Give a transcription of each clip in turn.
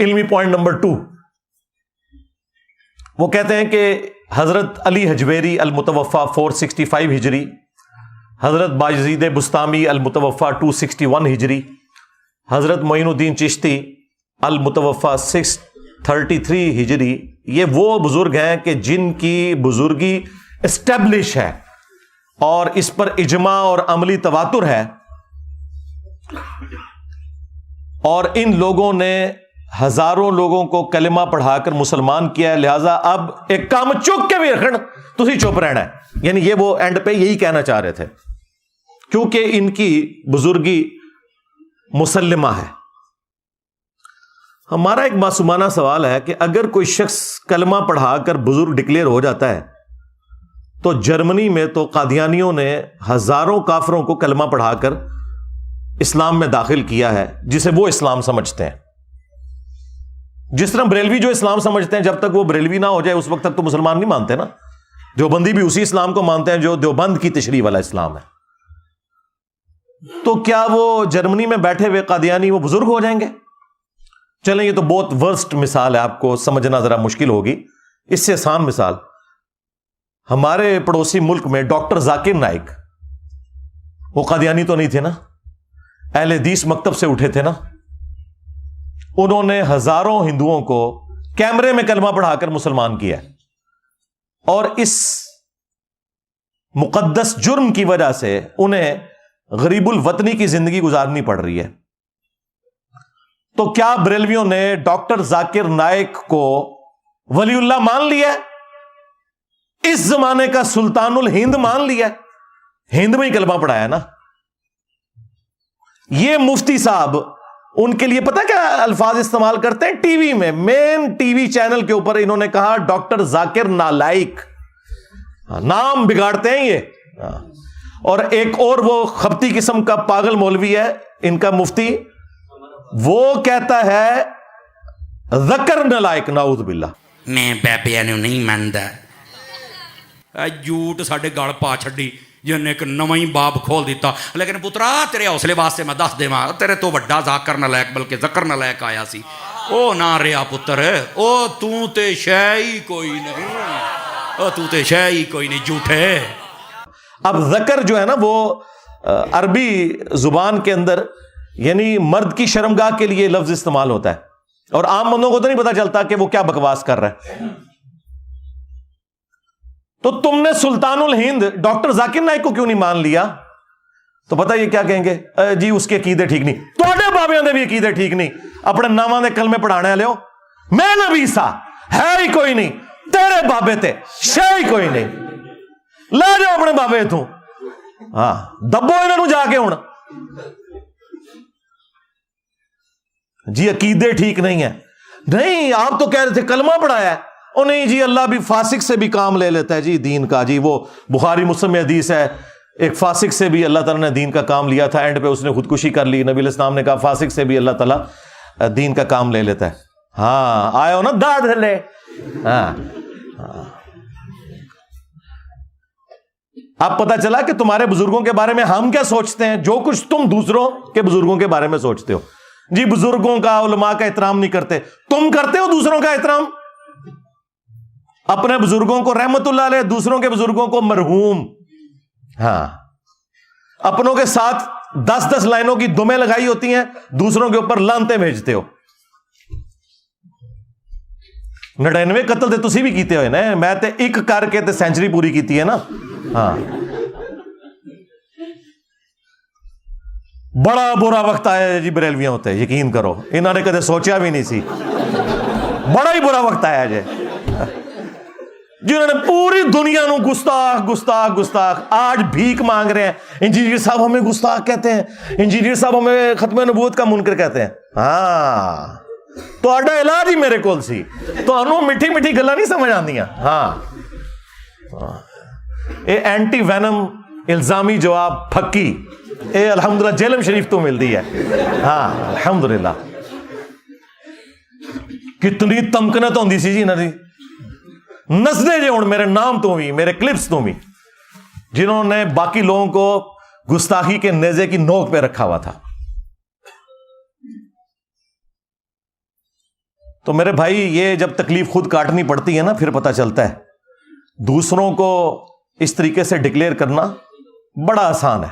علمی point number 2، وہ کہتے ہیں کہ حضرت علی حجویری المتوفا 465 ہجری، حضرت بایزید بسطامی المتوفا 261 ہجری، حضرت معین الدین چشتی المتوفا 633 ہجری، یہ وہ بزرگ ہیں کہ جن کی بزرگی اسٹیبلش ہے اور اس پر اجماع اور عملی تواتر ہے، اور ان لوگوں نے ہزاروں لوگوں کو کلمہ پڑھا کر مسلمان کیا ہے. لہذا اب ایک کام چک کے بھی رکھنا، تسی چپ رہنا ہے. یعنی یہ وہ اینڈ پہ یہی کہنا چاہ رہے تھے، کیونکہ ان کی بزرگی مسلمہ ہے. ہمارا ایک معصومانہ سوال ہے کہ اگر کوئی شخص کلمہ پڑھا کر بزرگ ڈکلیئر ہو جاتا ہے، تو جرمنی میں تو قادیانیوں نے ہزاروں کافروں کو کلمہ پڑھا کر اسلام میں داخل کیا ہے، جسے وہ اسلام سمجھتے ہیں. جس طرح بریلوی جو اسلام سمجھتے ہیں، جب تک وہ بریلوی نہ ہو جائے اس وقت تک تو مسلمان نہیں مانتے نا. دیوبندی بھی اسی اسلام کو مانتے ہیں جو دیوبند کی تشریح والا اسلام ہے. تو کیا وہ جرمنی میں بیٹھے ہوئے قادیانی وہ بزرگ ہو جائیں گے؟ چلیں یہ تو بہت ورسٹ مثال ہے، آپ کو سمجھنا ذرا مشکل ہوگی. اس سے آسان مثال، ہمارے پڑوسی ملک میں ڈاکٹر ذاکر نائک، وہ قادیانی تو نہیں تھے نا، اہل حدیث مکتب سے اٹھے تھے نا. انہوں نے ہزاروں ہندوؤں کو کیمرے میں کلمہ پڑھا کر مسلمان کیا، اور اس مقدس جرم کی وجہ سے انہیں غریب الوطنی کی زندگی گزارنی پڑ رہی ہے. تو کیا بریلویوں نے ڈاکٹر ذاکر نائک کو ولی اللہ مان لیا؟ اس زمانے کا سلطان الہند مان لیا؟ ہند میں ہی کلمہ پڑھایا نا. یہ مفتی صاحب ان کے لیے پتہ کیا الفاظ استعمال کرتے ہیں؟ ٹی وی میں، مین ٹی وی چینل کے اوپر انہوں نے کہا ڈاکٹر ذاکر نالائک. نام بگاڑتے ہیں یہ. اور ایک اور وہ خبتی قسم کا پاگل مولوی ہے ان کا مفتی، وہ کہتا ہے ذکر نالائک. نعوذ باللہ. میں بابیا نو نہیں مانتا. جھوٹ ساڈے گل پا چھڈی جن ایک نواں ہی باب کھول دیتا. لیکن پترا تیرے حوصلے واسطے میں دس دیواں، تیرے تو وڈا ذاکر نالائک بلکہ ذکر نالائک آیا سی. او نہ رہا پتر، او تو تے شے ہی کوئی نہیں، او تو تے شے ہی کوئی نہیں، جھوٹے. اب ذکر جو ہے نا وہ عربی زبان کے اندر یعنی مرد کی شرمگاہ کے لیے لفظ استعمال ہوتا ہے، اور عام بندوں کو تو نہیں پتا چلتا کہ وہ کیا بکواس کر رہا ہے. تو تم نے سلطان الہند ڈاکٹر ذاکر نائک کو کیوں نہیں مان لیا؟ تو پتہ یہ کیا کہیں گے؟ جی اس کے عقیدے ٹھیک نہیں. تواڈے بابیاں دے بھی عقیدے ٹھیک نہیں. اپنے ناماں دے کلمے پڑھانے والے ہو. میں نبی سا ہے ہی کوئی نہیں، تیرے بابے تے شے ہی کوئی نہیں. لے جاؤ اپنے بابے تو، ہاں دبو انہوں جا کے ہوں. جی عقیدے ٹھیک نہیں ہے. نہیں آپ تو کہہ رہے تھے کلمہ پڑھایا ہے. او نہیں جی اللہ بھی فاسق سے بھی کام لے لیتا ہے جی دین کا. جی وہ بخاری مسلم میں حدیث ہے، ایک فاسق سے بھی اللہ تعالیٰ نے دین کا کام لیا تھا، اینڈ پہ اس نے خودکشی کر لی. نبی علیہ السلام نے کہا فاسق سے بھی اللہ تعالیٰ دین کا کام لے لیتا ہے. ہاں آئے ہو نا داڑھ لے. ہاں اب پتہ چلا کہ تمہارے بزرگوں کے بارے میں ہم کیا سوچتے ہیں، جو کچھ تم دوسروں کے بزرگوں کے بارے میں سوچتے ہو. جی بزرگوں کا علماء کا احترام نہیں کرتے، تم کرتے ہو دوسروں کا احترام. اپنے بزرگوں کو رحمت اللہ علیہ، دوسروں کے بزرگوں کو مرحوم. ہاں اپنوں کے ساتھ 10 لائنوں کی دمیں لگائی ہوتی ہیں، دوسروں کے اوپر لانتے بھیجتے ہو. 99 قتل تے تسی بھی کیتے ہوئے نا، میں تے ایک کر کے تے سینچری پوری کیتی ہے نا. ہاں بڑا برا وقت آیا جی بریلویاں ہوتے، یقین کرو انہوں نے کدے سوچا بھی نہیں سی. بڑا ہی برا وقت آیا جی، جنہوں نے پوری دنیا نو گستاخ گستاخ گستاخ آج بھیک مانگ رہے ہیں. انجینئر صاحب ہمیں گستاخ کہتے ہیں، انجینئر صاحب ہمیں ختم نبوت کا منکر کہتے ہیں. ہاں تو آڈا علاج ہی میرے کول سی، تو انہوں میٹھی میٹھی گلاں نہیں سمجھ آندیاں. ہاں اے اینٹی وینم الزامی جواب پھکی اے الحمدللہ جیلم شریف تو ملتی ہے. ہاں الحمدللہ. کتنی تمکنت ہوندی سی جی انہاں دی. نسدے جے ہوں میرے نام تو بھی، میرے کلپس تو بھی، جنہوں نے باقی لوگوں کو گستاخی کے نیزے کی نوک پہ رکھا ہوا تھا. تو میرے بھائی یہ جب تکلیف خود کاٹنی پڑتی ہے نا پھر پتہ چلتا ہے دوسروں کو اس طریقے سے ڈکلیئر کرنا بڑا آسان ہے.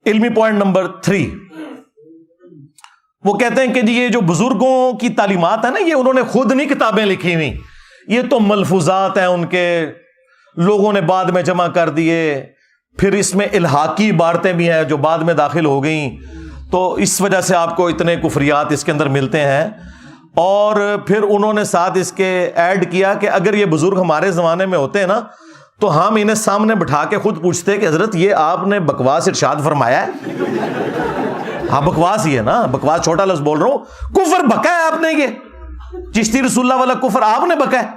علمی پوائنٹ نمبر 3، وہ کہتے ہیں کہ جی یہ جو بزرگوں کی تعلیمات ہے نا یہ انہوں نے خود نہیں کتابیں لکھی ہوئی، یہ تو ملفوظات ہیں ان کے، لوگوں نے بعد میں جمع کر دیے، پھر اس میں الحاقی عبارتیں بھی ہیں جو بعد میں داخل ہو گئیں، تو اس وجہ سے آپ کو اتنے کفریات اس کے اندر ملتے ہیں. اور پھر انہوں نے ساتھ اس کے ایڈ کیا کہ اگر یہ بزرگ ہمارے زمانے میں ہوتے ہیں نا تو ہم انہیں سامنے بٹھا کے خود پوچھتے کہ حضرت یہ آپ نے بکواس ارشاد فرمایا ہے. ہاں بکواس ہی ہے نا، بکواس چھوٹا لفظ بول رہا ہوں، کفر بکا ہے آپ نے، یہ چشتی رسول اللہ والا کفر آپ نے بکا ہے.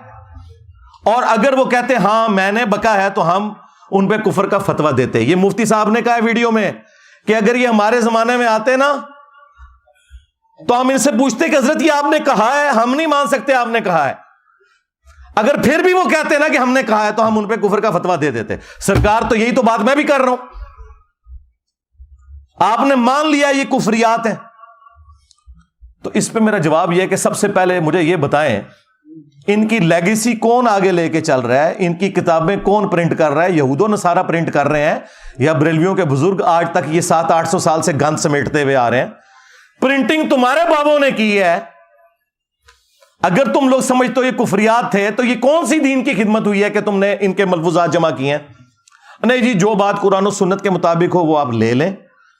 اور اگر وہ کہتے ہاں میں نے بکا ہے تو ہم ان پہ کفر کا فتویٰ دیتے. یہ مفتی صاحب نے کہا ہے ویڈیو میں کہ اگر یہ ہمارے زمانے میں آتے نا تو ہم ان سے پوچھتے کہ حضرت یہ آپ نے کہا ہے، ہم نہیں مان سکتے آپ نے کہا ہے. اگر پھر بھی وہ کہتے نا کہ ہم نے کہا ہے تو ہم ان پہ کفر کا فتویٰ دے دیتے. سرکار تو یہی تو بات میں بھی کر رہا ہوں، آپ نے مان لیا یہ کفریات ہیں. تو اس پہ میرا جواب یہ ہے کہ سب سے پہلے مجھے یہ بتائیں ان کی لیگیسی کون آگے لے کے چل رہا ہے، ان کی کتابیں کون پرنٹ کر رہا ہے؟ یہود و نصارہ پرنٹ کر رہے ہیں یا بریلویوں کے بزرگ آج تک یہ 700-800 سال سے گند سمیٹتے ہوئے آ رہے ہیں؟ پرنٹنگ تمہارے بابوں نے کی ہے. اگر تم لوگ سمجھتے ہو یہ کفریات تھے تو یہ کون سی دین کی خدمت ہوئی ہے کہ تم نے ان کے ملفوظات جمع کیے ہیں؟ نہیں جی، جو بات قرآن و سنت کے مطابق ہو وہ آپ لے لیں،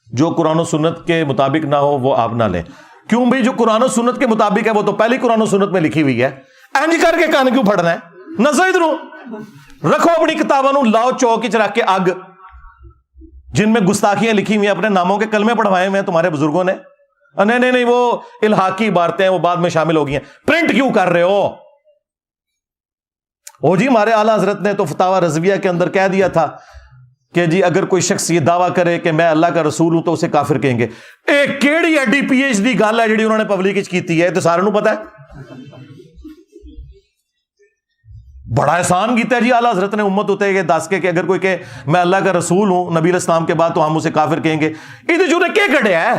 جو قرآن و سنت کے مطابق نہ ہو وہ آپ نہ لیں. کیوں بھائی؟ جو قرآن و سنت کے مطابق ہے وہ تو پہلے قرآن و سنت میں لکھی ہوئی ہے. اینج کر کے کان کیوں پھڑنا ہے؟ نہ ادھر رکھو اپنی کتابوں نو، لاؤ چوک چ رکھ کے اگ، جن میں گستاخیاں لکھی ہوئی ہیں، اپنے ناموں کے کلمے پڑھوائے ہوئے ہیں تمہارے بزرگوں نے. نہیں وہ الحاقی عبارتیں ہیں، وہ بعد میں شامل ہو گئی ہیں. پرنٹ کیوں کر رہے ہو؟ او جی ہمارے اعلیٰ حضرت نے تو فتاوی رضویہ کے اندر کہہ دیا تھا کہ جی اگر کوئی شخص یہ دعویٰ کرے کہ میں اللہ کا رسول ہوں تو اسے کافر کہیں گے. ایک کیڑی ایڈی پی ایچ ڈی گل ہے جڑی انہوں نے پبلک کیتی ہے، تو سارے نو پتا ہے. بڑا احسان کیتا ہے جی اعلیٰ حضرت نے امت ہوتے کہ دس کے کہ اگر کوئی کہ میں اللہ کا رسول ہوں نبی علیہ السلام کے بعد تو ہم اسے کافر کہیں گے. یہ جو نے کیا کڑیا ہے؟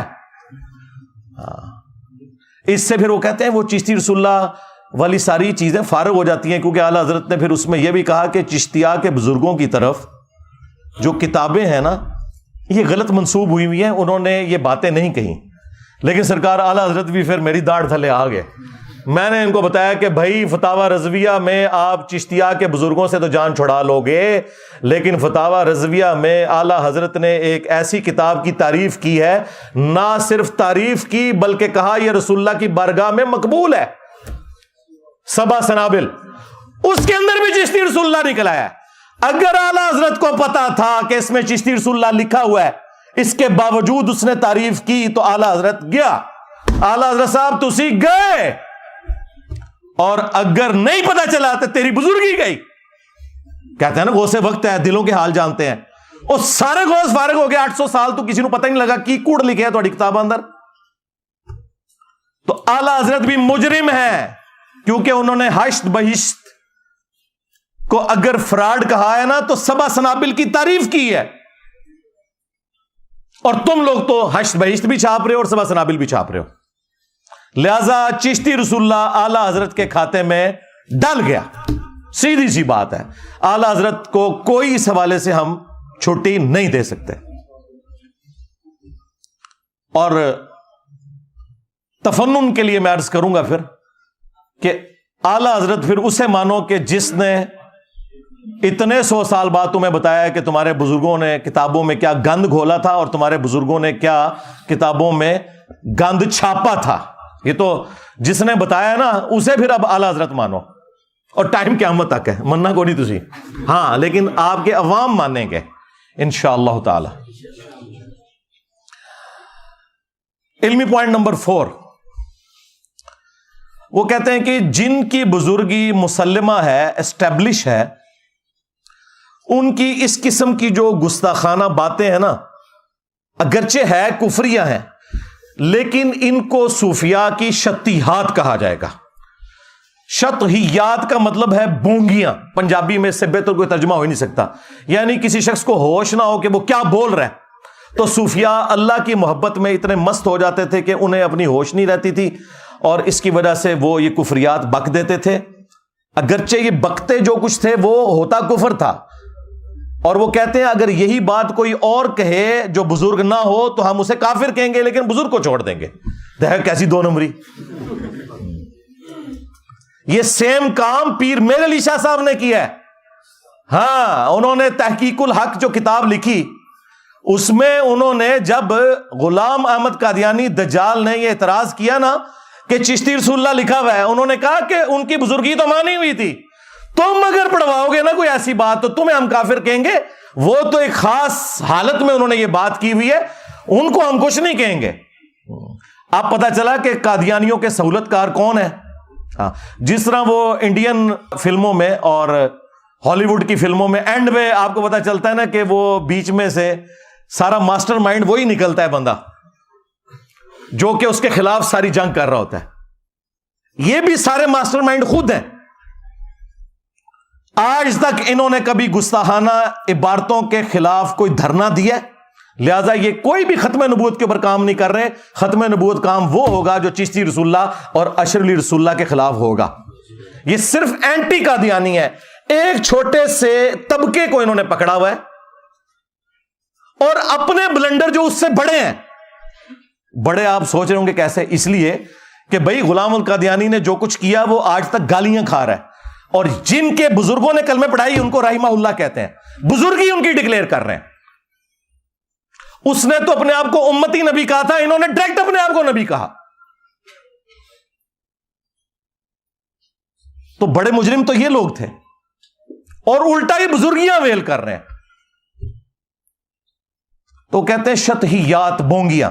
اس سے پھر وہ کہتے ہیں وہ چشتی رسول اللہ والی ساری چیزیں فارغ ہو جاتی ہیں، کیونکہ اعلیٰ حضرت نے پھر اس میں یہ بھی کہا کہ چشتیہ کے بزرگوں کی طرف جو کتابیں ہیں نا یہ غلط منسوب ہوئی ہوئی ہیں، انہوں نے یہ باتیں نہیں کہیں. لیکن سرکار اعلیٰ حضرت بھی پھر میری داڑھ تھلے آ گئے. میں نے ان کو بتایا کہ بھائی فتاوی رضویہ میں آپ چشتیہ کے بزرگوں سے تو جان چھڑا لو گے، لیکن فتاوی رضویہ میں اعلیٰ حضرت نے ایک ایسی کتاب کی تعریف کی ہے، نہ صرف تعریف کی بلکہ کہا یہ رسول اللہ کی بارگاہ میں مقبول ہے. 7 سنابل، اس کے اندر بھی چشتی رسول اللہ نکل آیا ہے. اگر اعلیٰ حضرت کو پتا تھا کہ اس میں چشتی رسول اللہ لکھا ہوا ہے، اس کے باوجود اس نے تعریف کی تو اعلیٰ حضرت گیا. اعلیٰ حضرت صاحب تسی گئے، اور اگر نہیں پتا چلا تو تیری بزرگی گئی. کہتے ہیں نا غوث وقت ہے، دلوں کے حال جانتے ہیں. وہ سارے غوث فارغ ہو گئے 800 سال تو کسی کو پتہ نہیں لگا کی کوڑ لکھے ہے تھوڑی کتاب اندر. تو اعلیٰ حضرت بھی مجرم ہے، کیونکہ انہوں نے حشت بہشت کو اگر فراڈ کہا ہے نا تو 7 سنابل کی تعریف کی ہے. اور تم لوگ تو حشت بہشت بھی چھاپ رہے ہو اور 7 سنابل بھی چھاپ رہے ہو. لہذا چشتی رسول اللہ اعلیٰ حضرت کے کھاتے میں ڈل گیا. سیدھی سی بات ہے، اعلیٰ حضرت کو کوئی اس حوالے سے ہم چھٹی نہیں دے سکتے. اور تفنن کے لیے میں عرض کروں گا پھر کہ اعلیٰ حضرت پھر اسے مانو کہ جس نے اتنے 100 سال بعد تمہیں بتایا کہ تمہارے بزرگوں نے کتابوں میں کیا گند گھولا تھا اور تمہارے بزرگوں نے کیا کتابوں میں گند چھاپا تھا. یہ تو جس نے بتایا نا اسے پھر اب اعلیٰ حضرت مانو، اور ٹائم قیامت تک ہے، مننا کو نہیں تسی. ہاں لیکن آپ کے عوام مانیں گے انشاءاللہ تعالی. علمی پوائنٹ نمبر 4، وہ کہتے ہیں کہ جن کی بزرگی مسلمہ ہے، اسٹیبلش ہے، ان کی اس قسم کی جو گستاخانہ باتیں ہیں نا اگرچہ ہے کفریہ ہیں، لیکن ان کو صوفیاء کی شطیحات کہا جائے گا. شطحیات کا مطلب ہے بونگیاں، پنجابی میں اس سے بہتر کوئی ترجمہ ہو ہی نہیں سکتا. یعنی کسی شخص کو ہوش نہ ہو کہ وہ کیا بول رہا ہے، تو صوفیاء اللہ کی محبت میں اتنے مست ہو جاتے تھے کہ انہیں اپنی ہوش نہیں رہتی تھی، اور اس کی وجہ سے وہ یہ کفریات بک دیتے تھے، اگرچہ یہ بکتے جو کچھ تھے وہ ہوتا کفر تھا، اور وہ کہتے ہیں اگر یہی بات کوئی اور کہے جو بزرگ نہ ہو تو ہم اسے کافر کہیں گے لیکن بزرگ کو چھوڑ دیں گے۔ دیکھ کیسی دو نمبری۔ یہ سیم کام پیر میر علی شاہ صاحب نے کیا ہے۔ ہاں، انہوں نے تحقیق الحق جو کتاب لکھی، اس میں انہوں نے جب غلام احمد قادیانی دجال نے یہ اعتراض کیا نا کہ چشتی رسول اللہ لکھا ہوا ہے، انہوں نے کہا کہ ان کی بزرگی تو مانی ہوئی تھی، تم اگر پڑھواؤ گے نا کوئی ایسی بات تو تمہیں ہم کافر کہیں گے۔ وہ تو ایک خاص حالت میں انہوں نے یہ بات کی ہوئی ہے، ان کو ہم کچھ نہیں کہیں گے۔ اب پتہ چلا کہ قادیانیوں کے سہولت کار کون ہے۔ ہاں، جس طرح وہ انڈین فلموں میں اور ہالی ووڈ کی فلموں میں اینڈ میں آپ کو پتا چلتا ہے نا کہ وہ بیچ میں سے سارا ماسٹر مائنڈ وہی نکلتا ہے بندہ جو کہ اس کے خلاف ساری جنگ کر رہا ہوتا ہے۔ یہ بھی سارے ماسٹر مائنڈ خود ہیں۔ آج تک انہوں نے کبھی گستاخانہ عبارتوں کے خلاف کوئی دھرنا دیا، لہذا یہ کوئی بھی ختم نبوت کے اوپر کام نہیں کر رہے۔ ختم نبوت کام وہ ہوگا جو چشتی رسول اللہ اور اشر علی رسول اللہ کے خلاف ہوگا۔ یہ صرف اینٹی قادیانی ہے، ایک چھوٹے سے طبقے کو انہوں نے پکڑا ہوا ہے، اور اپنے بلنڈر جو اس سے بڑے ہیں، بڑے آپ سوچ رہے ہوں گے کیسے؟ اس لیے کہ بھائی غلام القادیانی نے جو کچھ کیا وہ آج تک گالیاں کھا رہا ہے، اور جن کے بزرگوں نے کلمے پڑھائی ان کو رحمہ اللہ کہتے ہیں، بزرگی ان کی ڈکلیئر کر رہے ہیں۔ اس نے تو اپنے آپ کو امتی نبی کہا تھا، انہوں نے ڈائریکٹ اپنے آپ کو نبی کہا۔ تو بڑے مجرم تو یہ لوگ تھے، اور الٹا ہی بزرگیاں ویل کر رہے ہیں۔ تو کہتے ہیں شتہیات، بونگیاں۔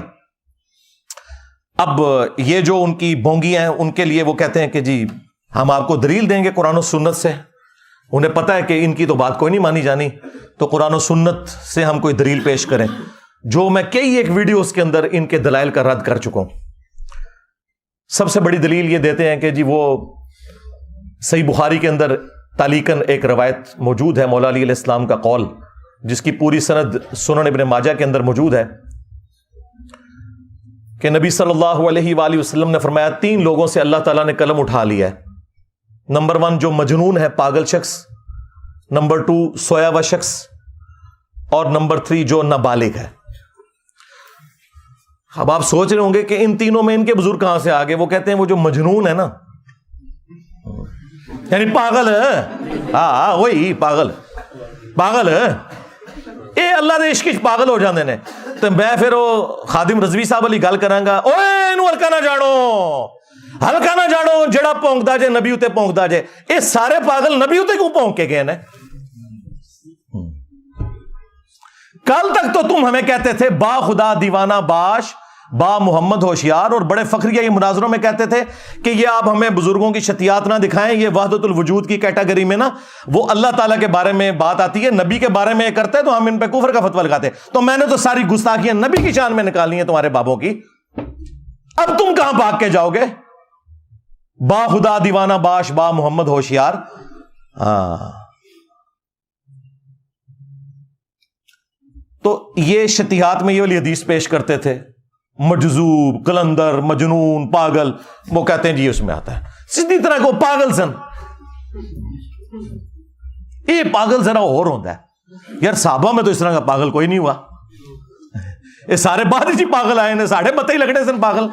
اب یہ جو ان کی بونگیاں ہیں، ان کے لیے وہ کہتے ہیں کہ جی ہم آپ کو دلیل دیں گے قرآن و سنت سے۔ انہیں پتہ ہے کہ ان کی تو بات کوئی نہیں مانی جانی، تو قرآن و سنت سے ہم کوئی دلیل پیش کریں، جو میں کئی ایک ویڈیوز کے اندر ان کے دلائل کا رد کر چکا ہوں۔ سب سے بڑی دلیل یہ دیتے ہیں کہ جی وہ صحیح بخاری کے اندر تعلیقاً ایک روایت موجود ہے مولا علی علیہ السلام کا قول، جس کی پوری سند سنن ابن ماجہ کے اندر موجود ہے، کہ نبی صلی اللہ علیہ وآلہ وسلم نے فرمایا 3 لوگوں سے اللہ تعالیٰ نے قلم اٹھا لیا ہے۔ نمبر 1 جو مجنون ہے، پاگل شخص، نمبر 2 سویا ہوا شخص، اور نمبر 3 جو نابالغ ہے۔ اب آپ سوچ رہے ہوں گے کہ ان تینوں میں ان کے بزرگ کہاں سے آ گئے؟ وہ کہتے ہیں وہ جو مجنون ہے نا، یعنی پاگل ہے، ہاں وہی پاگل ہے، اے اللہ دے عشق پاگل ہو جاندے نے۔ تو میں پھر وہ خادم رضوی صاحب والی گل کراں گا، اوے اینو ہلکا نہ جاڑو جڑا پونکدا جے نبی اتے پونکدا جے۔ اے سارے پاگل نبی اتے کیوں پونک کے گئے نے؟ کل تک تو تم ہمیں کہتے تھے با خدا دیوانہ باش، با محمد ہوشیار، اور بڑے فخریہ یہ مناظروں میں کہتے تھے کہ یہ آپ ہمیں بزرگوں کی شتیات نہ دکھائیں، یہ وحدت الوجود کی کیٹیگری میں نا وہ اللہ تعالیٰ کے بارے میں بات آتی ہے، نبی کے بارے میں کرتے ہیں تو ہم ان پہ کفر کا فتویٰ لگاتے ہیں۔ تو میں نے تو ساری گستاخیاں نبی کی شان میں نکالنی ہیں تمہارے بابوں کی، اب تم کہاں بھاگ کے جاؤ گے؟ با خدا دیوانہ باش، با محمد ہوشیار۔ ہاں، تو یہ شتیہات میں یہ والی حدیث پیش کرتے تھے، مجذوب، قلندر، مجنون، پاگل، وہ کہتے ہیں جی اس میں آتا ہے سیدھی طرح کو پاگل سن۔ یہ پاگل ذرا اور ہوتا ہے یار، صحابہ میں تو اس طرح کا پاگل کوئی نہیں ہوا، یہ سارے بعد ہی پاگل آئے نے، ساڑھے متے ہی لگنے سن پاگل۔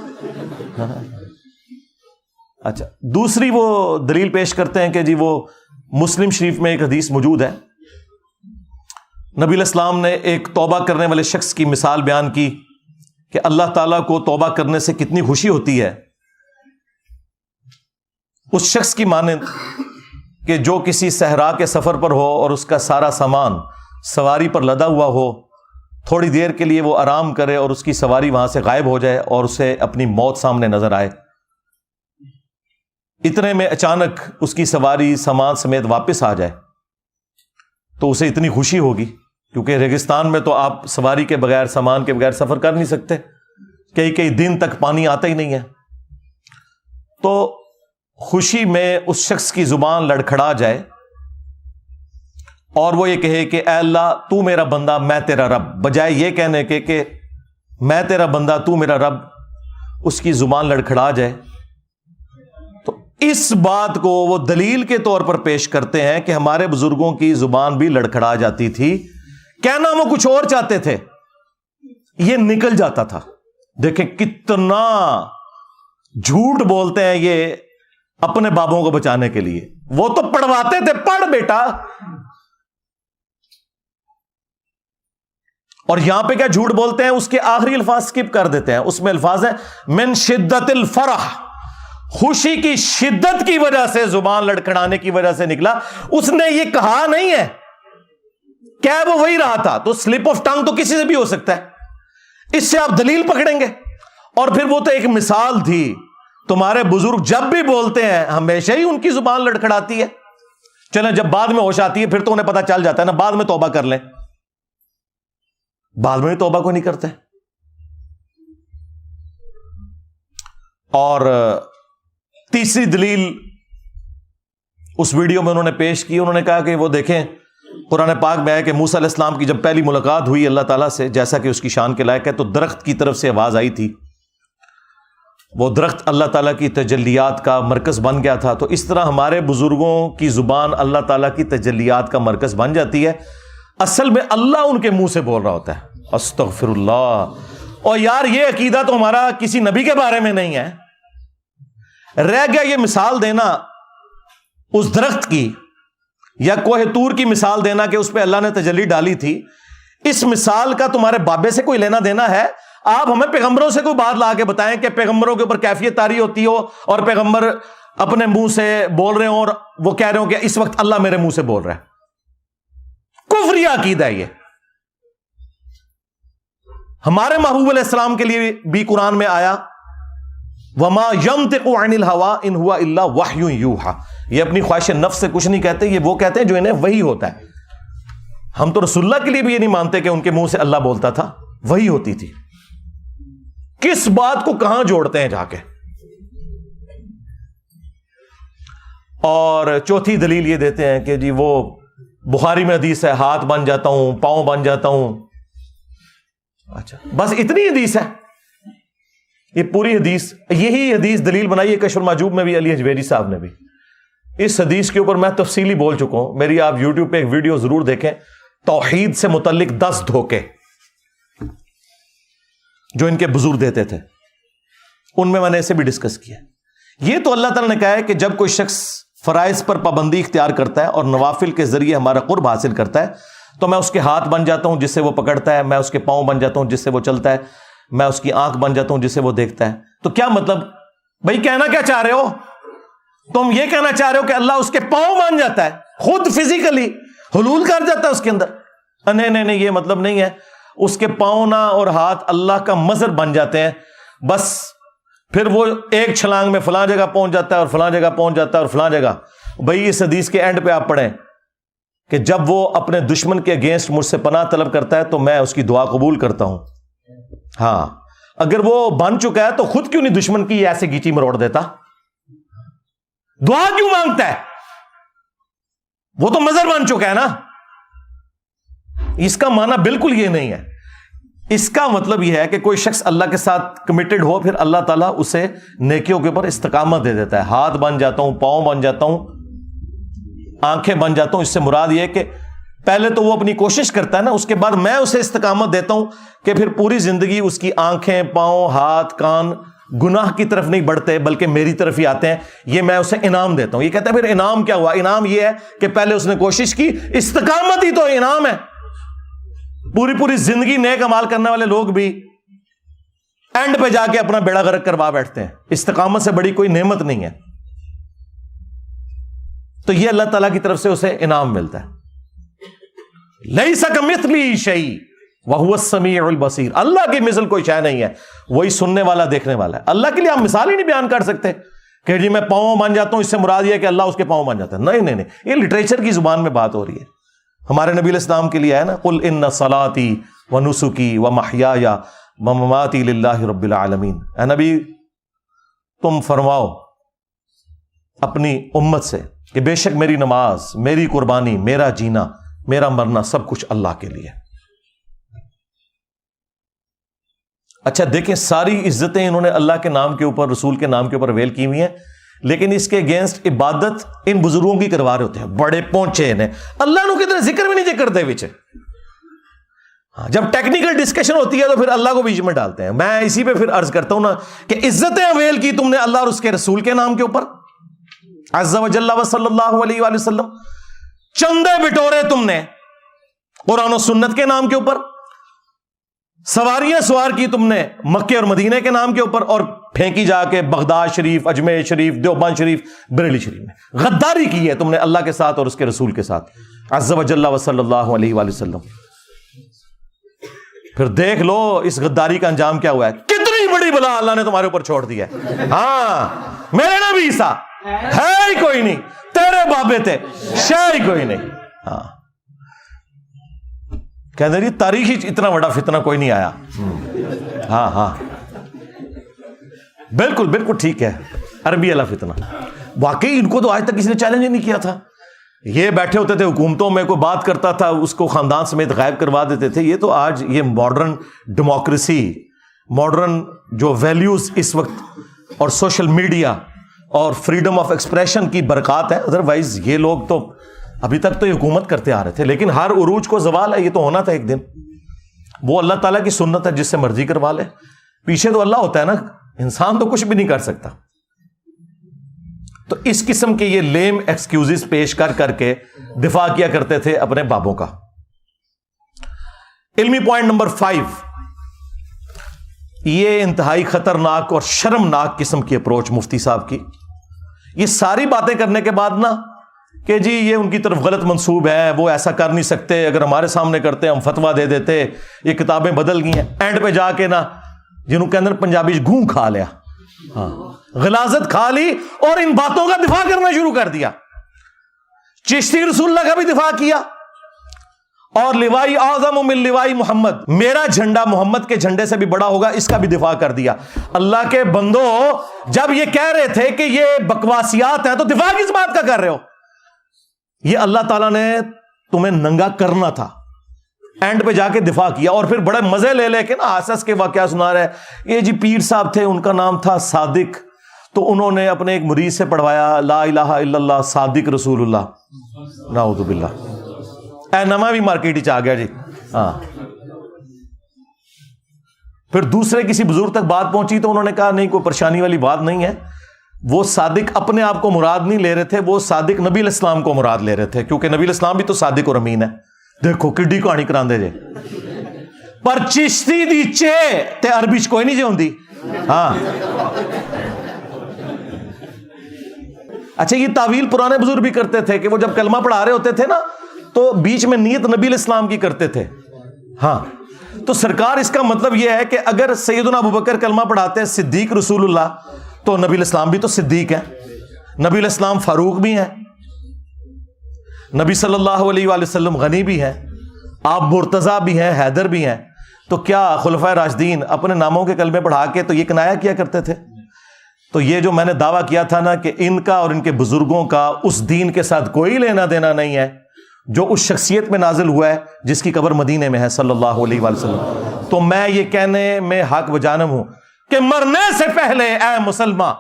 اچھا، دوسری وہ دلیل پیش کرتے ہیں کہ جی وہ مسلم شریف میں ایک حدیث موجود ہے، نبی علیہ السلام نے ایک توبہ کرنے والے شخص کی مثال بیان کی کہ اللہ تعالیٰ کو توبہ کرنے سے کتنی خوشی ہوتی ہے، اس شخص کی مانند کہ جو کسی صحرا کے سفر پر ہو اور اس کا سارا سامان سواری پر لدا ہوا ہو، تھوڑی دیر کے لیے وہ آرام کرے اور اس کی سواری وہاں سے غائب ہو جائے اور اسے اپنی موت سامنے نظر آئے، اتنے میں اچانک اس کی سواری سامان سمیت واپس آ جائے تو اسے اتنی خوشی ہوگی، کیونکہ ریگستان میں تو آپ سواری کے بغیر، سامان کے بغیر سفر کر نہیں سکتے، کئی دن تک پانی آتا ہی نہیں ہے، تو خوشی میں اس شخص کی زبان لڑکھڑا جائے اور وہ یہ کہے کہ اے اللہ تو میرا بندہ میں تیرا رب، بجائے یہ کہنے کے کہ میں تیرا بندہ تو میرا رب، اس کی زبان لڑکھڑا جائے، تو اس بات کو وہ دلیل کے طور پر پیش کرتے ہیں کہ ہمارے بزرگوں کی زبان بھی لڑکھڑا جاتی تھی، کہنا وہ کچھ اور چاہتے تھے، یہ نکل جاتا تھا۔ دیکھیں کتنا جھوٹ بولتے ہیں یہ اپنے بابوں کو بچانے کے لیے، وہ تو پڑھواتے تھے، پڑھ بیٹا، اور یہاں پہ کیا جھوٹ بولتے ہیں، اس کے آخری الفاظ سکپ کر دیتے ہیں، اس میں الفاظ ہیں من شدت الفرح، خوشی کی شدت کی وجہ سے، زبان لڑکھڑانے کی وجہ سے نکلا، اس نے یہ کہا نہیں ہے، کیا وہ وہی رہا تھا، تو سلپ آف ٹنگ تو کسی سے بھی ہو سکتا ہے، اس سے آپ دلیل پکڑیں گے، اور پھر وہ تو ایک مثال تھی، تمہارے بزرگ جب بھی بولتے ہیں ہمیشہ ہی ان کی زبان لڑکھڑاتی ہے، چلیں جب بعد میں ہوش آتی ہے پھر تو انہیں پتا چل جاتا ہے نا، بعد میں توبہ کر لیں، بعد میں توبہ کو نہیں کرتے۔ اور تیسری دلیل اس ویڈیو میں انہوں نے پیش کی، انہوں نے کہا کہ وہ دیکھیں قرآن پاک میں ہے کہ موسیٰ علیہ السلام کی جب پہلی ملاقات ہوئی اللہ تعالیٰ سے، جیسا کہ اس کی شان کے لائق ہے، تو درخت کی طرف سے آواز آئی تھی، وہ درخت اللہ تعالیٰ کی تجلیات کا مرکز بن گیا تھا، تو اس طرح ہمارے بزرگوں کی زبان اللہ تعالیٰ کی تجلیات کا مرکز بن جاتی ہے، اصل میں اللہ ان کے منہ سے بول رہا ہوتا ہے، استغفر اللہ۔ اور یار یہ عقیدہ تو ہمارا کسی نبی کے بارے میں نہیں ہے، رہ گیا یہ مثال دینا اس درخت کی یا کوہ طور کی مثال دینا کہ اس پہ اللہ نے تجلی ڈالی تھی، اس مثال کا تمہارے بابے سے کوئی لینا دینا ہے؟ آپ ہمیں پیغمبروں سے کوئی بات لا کے بتائیں کہ پیغمبروں کے اوپر کیفیت طاری ہوتی ہو اور پیغمبر اپنے منہ سے بول رہے ہوں اور وہ کہہ رہے ہوں کہ اس وقت اللہ میرے منہ سے بول رہا ہے، کفری عقیدہ ہے یہ۔ ہمارے محبوب علیہ السلام کے لیے بھی قرآن میں آیا وما ينطق عن الهوى ان هو الا وحی یوحى، یہ اپنی خواہش نفس سے کچھ نہیں کہتے، یہ وہ کہتے ہیں جو انہیں وحی ہوتا ہے۔ ہم تو رسول اللہ کے لیے بھی یہ نہیں مانتے کہ ان کے منہ سے اللہ بولتا تھا، وحی ہوتی تھی۔ کس بات کو کہاں جوڑتے ہیں جا کے؟ اور چوتھی دلیل یہ دیتے ہیں کہ جی وہ بخاری میں حدیث ہے ہاتھ بن جاتا ہوں، پاؤں بن جاتا ہوں، اچھا بس اتنی حدیث ہے، یہ پوری حدیث، یہی حدیث دلیل بنائی ہے کشف المحجوب میں بھی علی حجویری صاحب نے بھی۔ اس حدیث کے اوپر میں تفصیلی بول چکا ہوں، میری آپ یوٹیوب پہ ایک ویڈیو ضرور دیکھیں، توحید سے متعلق 10 دھوکے جو ان کے بزرگ دیتے تھے، ان میں نے اسے بھی ڈسکس کیا۔ یہ تو اللہ تعالیٰ نے کہا ہے کہ جب کوئی شخص فرائض پر پابندی اختیار کرتا ہے اور نوافل کے ذریعے ہمارا قرب حاصل کرتا ہے تو میں اس کے ہاتھ بن جاتا ہوں جس سے وہ پکڑتا ہے، میں اس کے پاؤں بن جاتا ہوں جس سے وہ چلتا ہے، میں اس کی آنکھ بن جاتا ہوں جس سے وہ دیکھتا ہے۔ تو کیا مطلب بھائی کہنا کیا چاہ رہے ہو؟ تم یہ کہنا چاہ رہے ہو کہ اللہ اس کے پاؤں بن جاتا ہے، خود فزیکلی حلول کر جاتا ہے اس کے اندر؟ نہیں، یہ مطلب نہیں ہے، اس کے پاؤں نہ اور ہاتھ اللہ کا مظہر بن جاتے ہیں، بس پھر وہ ایک چھلانگ میں فلاں جگہ پہنچ جاتا ہے اور فلاں جگہ پہنچ جاتا ہے اور فلاں جگہ۔ بھائی اس حدیث کے اینڈ پہ آپ پڑھیں کہ جب وہ اپنے دشمن کے اگینسٹ مجھ سے پناہ طلب کرتا ہے تو میں اس کی دعا قبول کرتا ہوں۔ ہاں اگر وہ بن چکا ہے تو خود کیوں نہیں دشمن کی ایسے گیچی مروڑ دیتا؟ دعا کیوں مانگتا ہے؟ وہ تو مظہر بن چکا ہے نا۔ اس کا معنی بالکل یہ نہیں ہے، اس کا مطلب یہ ہے کہ کوئی شخص اللہ کے ساتھ کمیٹڈ ہو، پھر اللہ تعالیٰ اسے نیکیوں کے اوپر استقامت دے دیتا ہے۔ ہاتھ بن جاتا ہوں، پاؤں بن جاتا ہوں، آنکھیں بن جاتا ہوں، اس سے مراد یہ ہے کہ پہلے تو وہ اپنی کوشش کرتا ہے نا، اس کے بعد میں اسے استقامت دیتا ہوں کہ پھر پوری زندگی اس کی آنکھیں، پاؤں، ہاتھ، کان گناہ کی طرف نہیں بڑھتے بلکہ میری طرف ہی آتے ہیں، یہ میں اسے انعام دیتا ہوں۔ یہ کہتا ہے پھر انعام کیا ہوا؟ انعام یہ ہے کہ پہلے اس نے کوشش کی، استقامت ہی تو انعام ہے۔ پوری زندگی نیک اعمال کرنے والے لوگ بھی اینڈ پہ جا کے اپنا بیڑا غرق کروا بیٹھتے ہیں، استقامت سے بڑی کوئی نعمت نہیں ہے۔ تو یہ اللہ تعالیٰ کی طرف سے اسے انعام ملتا ہے۔ لیس کمثلہ شیء وہو السمیع البصیر، اللہ کی مثل کوئی شے نہیں ہے، وہی سننے والا دیکھنے والا ہے۔ اللہ کے لیے آپ مثال ہی نہیں بیان کر سکتے کہ جی میں پاؤں بن جاتا ہوں، اس سے مراد یہ ہے کہ اللہ اس کے پاؤں بن جاتا ہے۔ نہیں، یہ لٹریچر کی زبان میں بات ہو رہی ہے۔ ہمارے نبی علیہ السلام کے لیے ہے نا، قل ان صلاتی ونسکی ومحیای ومماتی للہ رب العالمین۔ اے نبی تم فرماؤ اپنی امت سے کہ بے شک میری نماز، میری قربانی، میرا جینا، میرا مرنا سب کچھ اللہ کے لیے. اچھا دیکھیں, ساری عزتیں انہوں نے اللہ کے نام کے اوپر, رسول کے نام کے اوپر ویل کی ہوئی ہیں, لیکن اس کے اگینسٹ عبادت ان بزرگوں کی کروا رہے ہوتے ہیں. بڑے پہنچے انہیں اللہ نو کتنے ذکر بھی نہیں کرتے بچے. جب ٹیکنیکل ڈسکشن ہوتی ہے تو پھر اللہ کو بیچ میں ڈالتے ہیں. میں اسی پہ پھر عرض کرتا ہوں نا کہ عزتیں اویل کی تم نے اللہ اور اس کے رسول کے نام کے اوپر, عز و جل و صلی اللہ علیہ وآلہ وسلم. چندے بٹورے تم نے قرآن و سنت کے نام کے اوپر, سواریاں سوار کی تم نے مکے اور مدینے کے نام کے اوپر, اور پھینکی جا کے بغداد شریف, اجمیر شریف, دیوبند شریف, بریلی شریف میں. غداری کی ہے تم نے اللہ کے ساتھ اور اس کے رسول کے ساتھ, عز و جل و صلی اللہ علیہ وآلہ وسلم. پھر دیکھ لو اس غداری کا انجام کیا ہوا ہے. کتنی بڑی بلا اللہ نے تمہارے اوپر چھوڑ دیا ہے. ہاں میرے نبی عیسیٰ ہے ہی کوئی نہیں, تیرے بابے تھے شے ہی کوئی نہیں. ہاں کہتے ہیں تاریخی اتنا بڑا فتنہ کوئی نہیں آیا. ہاں ہاں بالکل بالکل ٹھیک ہے, عربی والا فتنہ. واقعی ان کو تو آج تک کسی نے چیلنج نہیں کیا تھا. یہ بیٹھے ہوتے تھے حکومتوں میں, کوئی بات کرتا تھا اس کو خاندان سمیت غائب کروا دیتے تھے. یہ تو آج یہ ماڈرن ڈیموکریسی, ماڈرن جو ویلیوز اس وقت اور سوشل میڈیا اور فریڈم آف ایکسپریشن کی برکات ہے. ادروائز یہ لوگ تو ابھی تک تو یہ حکومت کرتے آ رہے تھے, لیکن ہر عروج کو زوال ہے. یہ تو ہونا تھا ایک دن. وہ اللہ تعالیٰ کی سنت ہے, جس سے مرضی کروا لے. پیچھے تو اللہ ہوتا ہے نا, انسان تو کچھ بھی نہیں کر سکتا. تو اس قسم کے یہ لیم ایکسکیوزز پیش کر کر کے دفاع کیا کرتے تھے اپنے بابوں کا. علمی پوائنٹ نمبر 5, یہ انتہائی خطرناک اور شرمناک قسم کی اپروچ مفتی صاحب کی. یہ ساری باتیں کرنے کے بعد نا کہ جی یہ ان کی طرف غلط منسوب ہے, وہ ایسا کر نہیں سکتے, اگر ہمارے سامنے کرتے ہم فتوا دے دیتے, یہ کتابیں بدل گئی ہیں. اینڈ پہ جا کے نا جنہوں کے اندر پنجابی گھوں کھا لیا, ہاں غلاظت کھا لی, اور ان باتوں کا دفاع کرنا شروع کر دیا. چشتی رسول اللہ کا بھی دفاع کیا, اور لوائی اعظم من لوائی محمد, میرا جھنڈا محمد کے جھنڈے سے بھی بڑا ہوگا, اس کا بھی دفاع کر دیا. اللہ کے بندو, جب یہ کہہ رہے تھے کہ یہ بکواسیات ہیں تو دفاع کس بات کا کر رہے ہو؟ یہ اللہ تعالیٰ نے تمہیں ننگا کرنا تھا. اینڈ پہ جا کے دفاع کیا, اور پھر بڑے مزے لے لے کے نا حسس کے واقعہ سنا رہے. یہ جی پیر صاحب تھے, ان کا نام تھا صادق, تو انہوں نے اپنے ایک مرید سے پڑھوایا لا الہ الا اللہ صادق رسول اللہ, نعوذ باللہ. اے نما بھی مارکیٹ آ گیا جی. ہاں پھر دوسرے کسی بزرگ تک بات پہنچی تو انہوں نے کہا نہیں, کوئی پریشانی والی بات نہیں ہے. وہ صادق اپنے آپ کو مراد نہیں لے رہے تھے, وہ صادق نبی علیہ السلام کو مراد لے رہے تھے, کیونکہ نبی علیہ السلام بھی تو صادق اور امین ہے. دیکھو کڈی کہانی کراندے جے. پر چشتی دی چے تے عربی چ کوئی نہیں جے ہوندی. ہاں اچھا, یہ تعویل پرانے بزرگ بھی کرتے تھے کہ وہ جب کلمہ پڑھا رہے ہوتے تھے نا تو بیچ میں نیت نبی علیہ السلام کی کرتے تھے. ہاں تو سرکار اس کا مطلب یہ ہے کہ اگر سیدنا ابوبکر کلمہ پڑھاتے ہیں صدیق رسول اللہ, تو نبی علیہ السلام بھی تو صدیق ہیں, نبی علیہ السلام فاروق بھی ہیں, نبی صلی اللہ علیہ وآلہ وسلم غنی بھی ہیں, آپ مرتضیٰ بھی ہیں, حیدر بھی ہیں. تو کیا خلفائے راشدین اپنے ناموں کے کلمے پڑھا کے تو یہ کنایا کیا کرتے تھے؟ تو یہ جو میں نے دعویٰ کیا تھا نا کہ ان کا اور ان کے بزرگوں کا اس دین کے ساتھ کوئی لینا دینا نہیں ہے جو اس شخصیت میں نازل ہوا ہے جس کی قبر مدینے میں ہے صلی اللہ علیہ وآلہ وسلم. تو میں یہ کہنے میں حق بجانب ہوں کہ مرنے سے پہلے اے مسلمان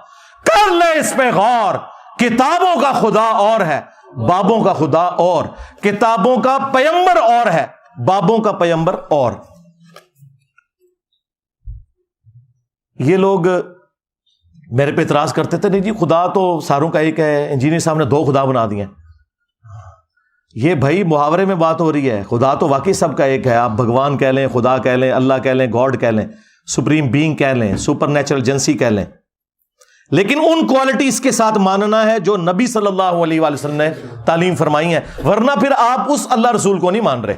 کر لے اس پہ غور. کتابوں کا خدا اور ہے, بابوں کا خدا اور, کتابوں کا پیمبر اور ہے, بابوں کا پیمبر اور. یہ لوگ میرے پہ اعتراض کرتے تھے نہیں جی خدا تو ساروں کا ایک ہے, انجینئر صاحب نے 2 خدا بنا دیے. یہ بھائی محاورے میں بات ہو رہی ہے, خدا تو واقعی سب کا ایک ہے. آپ بھگوان کہہ لیں, خدا کہہ لیں, اللہ کہہ لیں, گاڈ کہہ لیں, سپریم بینگ کہہ لیں, سپر نیچرل ایجنسی کہہ لیں, لیکن ان کوالٹیز کے ساتھ ماننا ہے جو نبی صلی اللہ علیہ وآلہ وسلم نے تعلیم فرمائی ہے, ورنہ پھر آپ اس اللہ رسول کو نہیں مان رہے.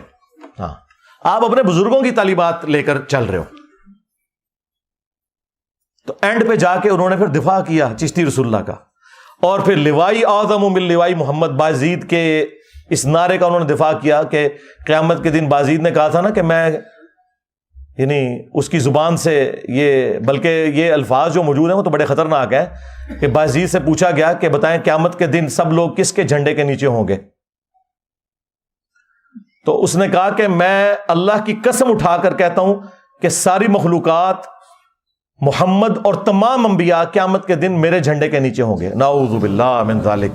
ہاں آپ اپنے بزرگوں کی تعلیمات لے کر چل رہے ہو. تو اینڈ پہ جا کے انہوں نے پھر دفاع کیا چشتی رسول اللہ کا, اور پھر لوائی اعظم من لوائی محمد, بازید کے اس نعرے کا انہوں نے دفاع کیا کہ قیامت کے دن بازید نے کہا تھا نا کہ میں, یعنی اس کی زبان سے یہ, بلکہ یہ الفاظ جو موجود ہیں وہ تو بڑے خطرناک ہیں کہ بازید سے پوچھا گیا کہ بتائیں قیامت کے دن سب لوگ کس کے جھنڈے کے نیچے ہوں گے؟ تو اس نے کہا کہ میں اللہ کی قسم اٹھا کر کہتا ہوں کہ ساری مخلوقات، محمد اور تمام انبیاء قیامت کے دن میرے جھنڈے کے نیچے ہوں گے. نعوذ باللہ من ذالک.